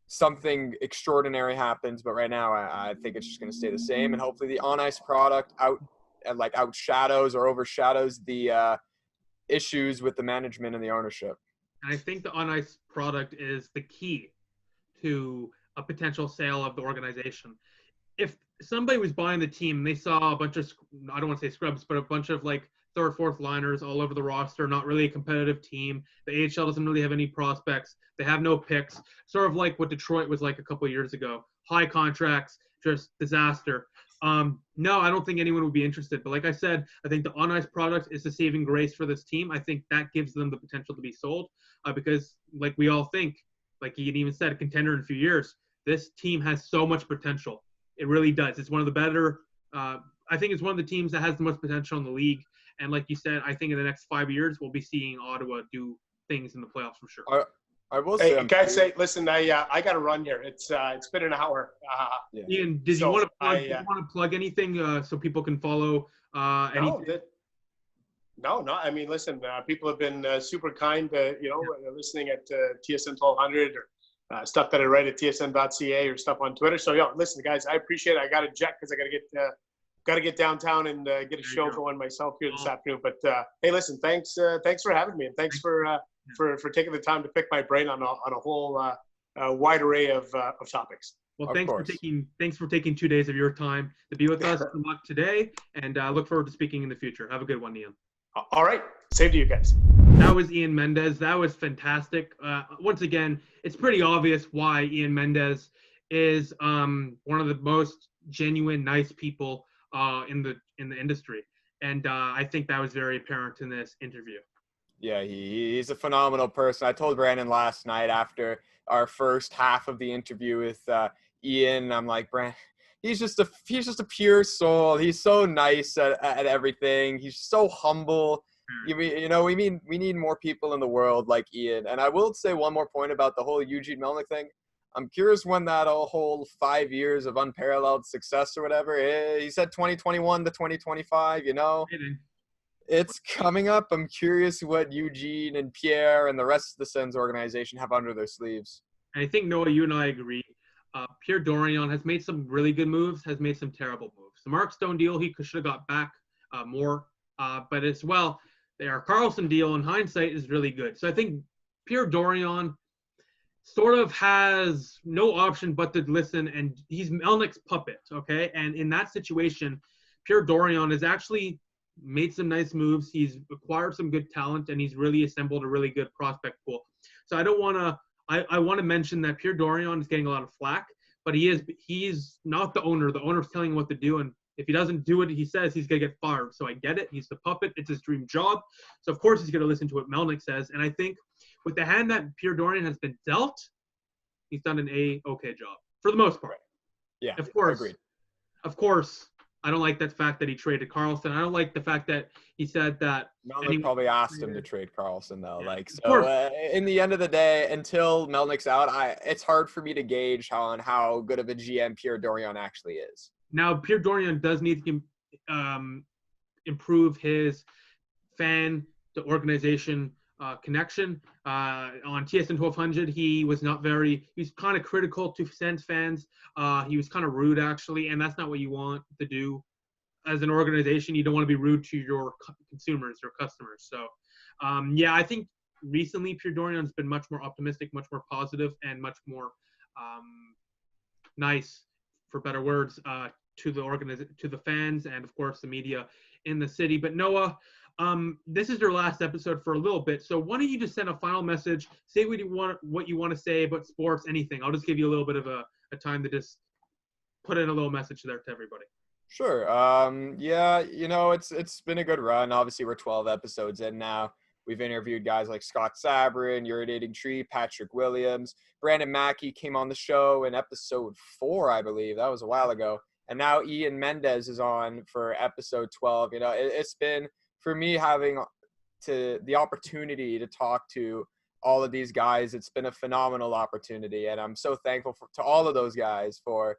something extraordinary happens. But right now, I think it's just going to stay the same. And hopefully the on-ice product outshadows or overshadows the issues with the management and the ownership. And I think the on-ice product is the key to a potential sale of the organization. If somebody was buying the team, they saw a bunch of, I don't want to say scrubs, but a bunch of third, fourth liners all over the roster, not really a competitive team. The AHL doesn't really have any prospects. They have no picks. Sort of like what Detroit was like a couple of years ago. High contracts, just disaster. No, I don't think anyone would be interested. But like I said, I think the on-ice product is the saving grace for this team. I think that gives them the potential to be sold because, like we all think, like he even said, a contender in a few years. This team has so much potential. It really does. It's one of the better. I think it's one of the teams that has the most potential in the league. And like you said, I think in the next 5 years we'll be seeing Ottawa do things in the playoffs for sure. I will Hey, say, guys, say, listen, I got to run here. It's been an hour. Ian, did you want to plug anything so people can follow anything? No. I mean, listen, people have been super kind, listening at TSN1200 or stuff that I write at TSN.ca or stuff on Twitter. So, listen, guys, I appreciate it. I got to jet because I got to get downtown and get a show going myself here this afternoon. But hey, listen, thanks for having me, and thanks for taking the time to pick my brain on a whole wide array of topics. Well, thanks for taking 2 days of your time to be with us. Good luck today, and look forward to speaking in the future. Have a good one, Ian. All right. Same to you guys. That was Ian Mendes. That was fantastic. Once again, it's pretty obvious why Ian Mendes is one of the most genuine, nice people in the industry. And I think that was very apparent in this interview. Yeah, he's a phenomenal person. I told Brandon last night after our first half of the interview with Ian, I'm like, Brandon, he's just a pure soul. He's so nice at everything. He's so humble. We need more people in the world like Ian. And I will say one more point about the whole Eugene Melnyk thing. I'm curious when that whole 5 years of unparalleled success or whatever. He said 2021 to 2025. It's coming up. I'm curious what Eugene and Pierre and the rest of the Sens organization have under their sleeves. And I think, Noah, you and I agree. Pierre Dorion has made some really good moves, has made some terrible moves. The Mark Stone deal, he should have got back more. But as well, their Carlson deal, in hindsight, is really good. So I think Pierre Dorion sort of has no option but to listen, and he's Melnick's puppet, okay? And in that situation, Pierre Dorion has actually made some nice moves. He's acquired some good talent, and he's really assembled a really good prospect pool. So I don't want to I want to mention that Pierre Dorion is getting a lot of flack, but he's not the owner. The owner's telling him what to do, and if he doesn't do what he says, he's going to get fired. So I get it. He's the puppet. It's his dream job. So, of course, he's going to listen to what Melnick says. And I think with the hand that Pierre Dorion has been dealt, he's done an okay job for the most part. Yeah, of course. Agreed. Of course, I don't like that fact that he traded Carlson. I don't like the fact that he said that. Melnick probably asked him to trade Carlson, though. Yeah, in the end of the day, until Melnick's out, it's hard for me to gauge how good of a GM Pierre Dorion actually is. Now, Pierre Dorion does need to improve his fan-to-organization connection. On TSN1200, he was kind of critical to Sens fans. He was kind of rude, actually, and that's not what you want to do. As an organization, you don't want to be rude to your consumers, your customers. So, I think recently Pierre Dorion's been much more optimistic, much more positive, and much more nice, for better words, to the fans and, of course, the media in the city. But Noah, this is your last episode for a little bit, so why don't you just send a final message, say what you want to say about sports, anything. I'll just give you a little bit of a time to just put in a little message there to everybody. Sure. It's been a good run. Obviously, we're 12 episodes in now. We've interviewed guys like Scott Sabrin, Urinating Tree, Patrick Williams. Brandon Mackey came on the show in episode 4, I believe. That was a while ago. And now Ian Mendes is on for episode 12. It's been, for me, having the opportunity to talk to all of these guys, it's been a phenomenal opportunity. And I'm so thankful to all of those guys for,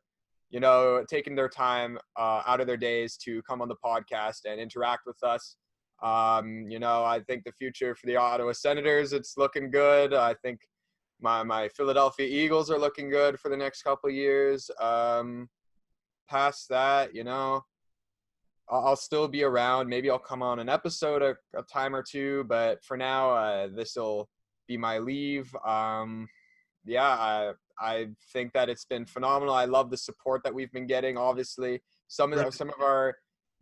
taking their time out of their days to come on the podcast and interact with us. I think the future for the Ottawa Senators, it's looking good. I think my Philadelphia Eagles are looking good for the next couple of years. Past that, I'll still be around. Maybe I'll come on an episode a time or two, but for now, this will be my leave. I think that it's been phenomenal. I love the support that we've been getting. Obviously, some of our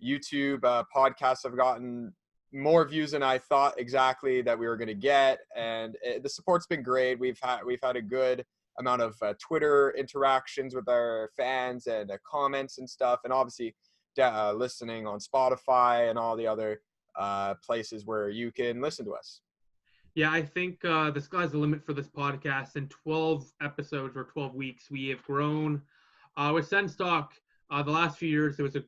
YouTube podcasts have gotten more views than I thought exactly that we were going to get, and the support's been great. We've had a good amount of Twitter interactions with our fans and comments and stuff, and obviously listening on Spotify and all the other places where you can listen to us. Yeah, I think the sky's the limit for this podcast. In 12 episodes or 12 weeks, we have grown. With Sens Talk, the last few years, there was a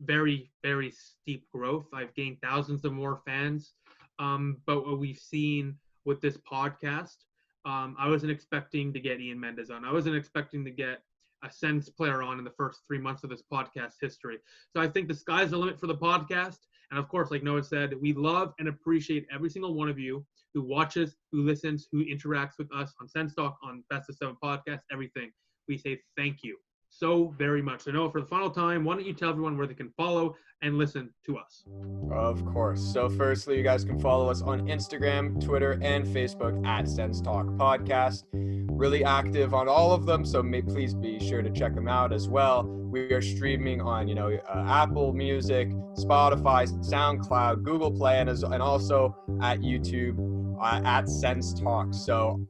very, very steep growth. I've gained thousands of more fans. But what we've seen with this podcast, I wasn't expecting to get Eugene Melnyk on. I wasn't expecting to get a Sens player on in the first 3 months of this podcast history. So I think the sky's the limit for the podcast. And of course, like Noah said, we love and appreciate every single one of you who watches, who listens, who interacts with us on Sens Talk, on Best of 7 podcast, everything. We say thank you so very much. So Noah, for the final time, why don't you tell everyone where they can follow and listen to us? Of course. So firstly, you guys can follow us on Instagram, Twitter, and Facebook at Sens Talk Podcast. Really active on all of them, so please be sure to check them out as well. We are streaming on, Apple Music, Spotify, SoundCloud, Google Play, and also at YouTube at Sens Talk. So,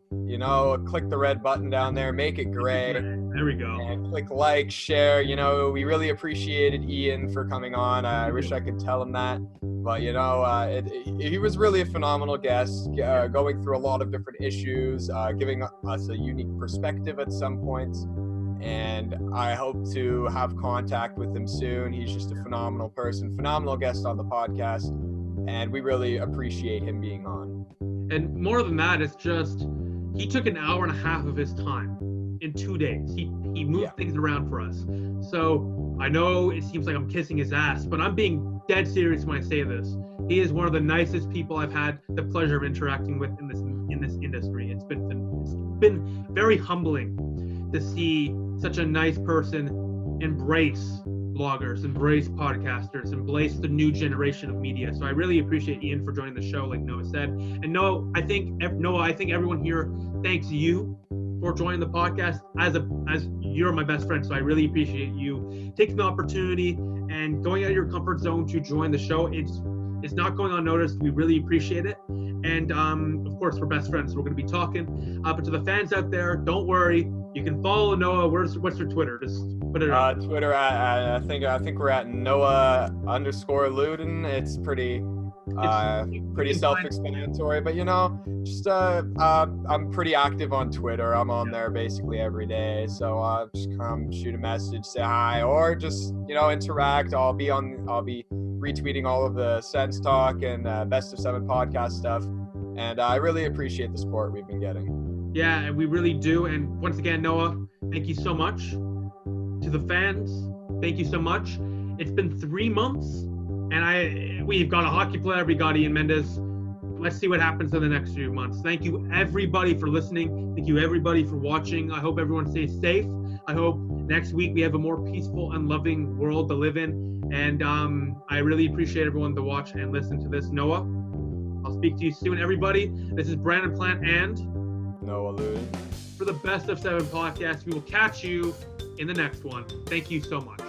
click the red button down there, make it gray. There we go. And click like, share. We really appreciated Ian for coming on. I wish I could tell him that. But, he was really a phenomenal guest, going through a lot of different issues, giving us a unique perspective at some points. And I hope to have contact with him soon. He's just a phenomenal person, phenomenal guest on the podcast. And we really appreciate him being on. And more than that, it's just he took an hour and a half of his time in 2 days. He moved things around for us. So I know it seems like I'm kissing his ass, but I'm being dead serious when I say this. He is one of the nicest people I've had the pleasure of interacting with in this industry. It's been very humbling to see such a nice person embrace bloggers, embrace podcasters, embrace the new generation of media. So I really appreciate Ian for joining the show, like Noah said. And Noah, I think everyone here thanks you for joining the podcast as you're my best friend. So I really appreciate you taking the opportunity and going out of your comfort zone to join the show. It's not going unnoticed. We really appreciate it. And of course, we're best friends, so we're going to be talking. But to the fans out there, don't worry. You can follow Noah. What's your Twitter? Just put it up. Twitter, I think we're at Noah_Luden. It's pretty self-explanatory, but I'm pretty active on Twitter. I'm on there basically every day. So just come shoot a message, say hi, or just interact. I'll be retweeting all of the Sens Talk and Best of 7 podcast stuff. And I really appreciate the support we've been getting. Yeah, and we really do. And once again, Noah, thank you so much. To the fans, thank you so much. It's been 3 months, and we've got a hockey player. We got Eugene Mendes. Let's see what happens in the next few months. Thank you, everybody, for listening. Thank you, everybody, for watching. I hope everyone stays safe. I hope next week we have a more peaceful and loving world to live in. And I really appreciate everyone to watch and listen to this. Noah, I'll speak to you soon, everybody. This is Brandon Plant and Noah Luden. For the Best of 7 podcast. We will catch you in the next one. Thank you so much.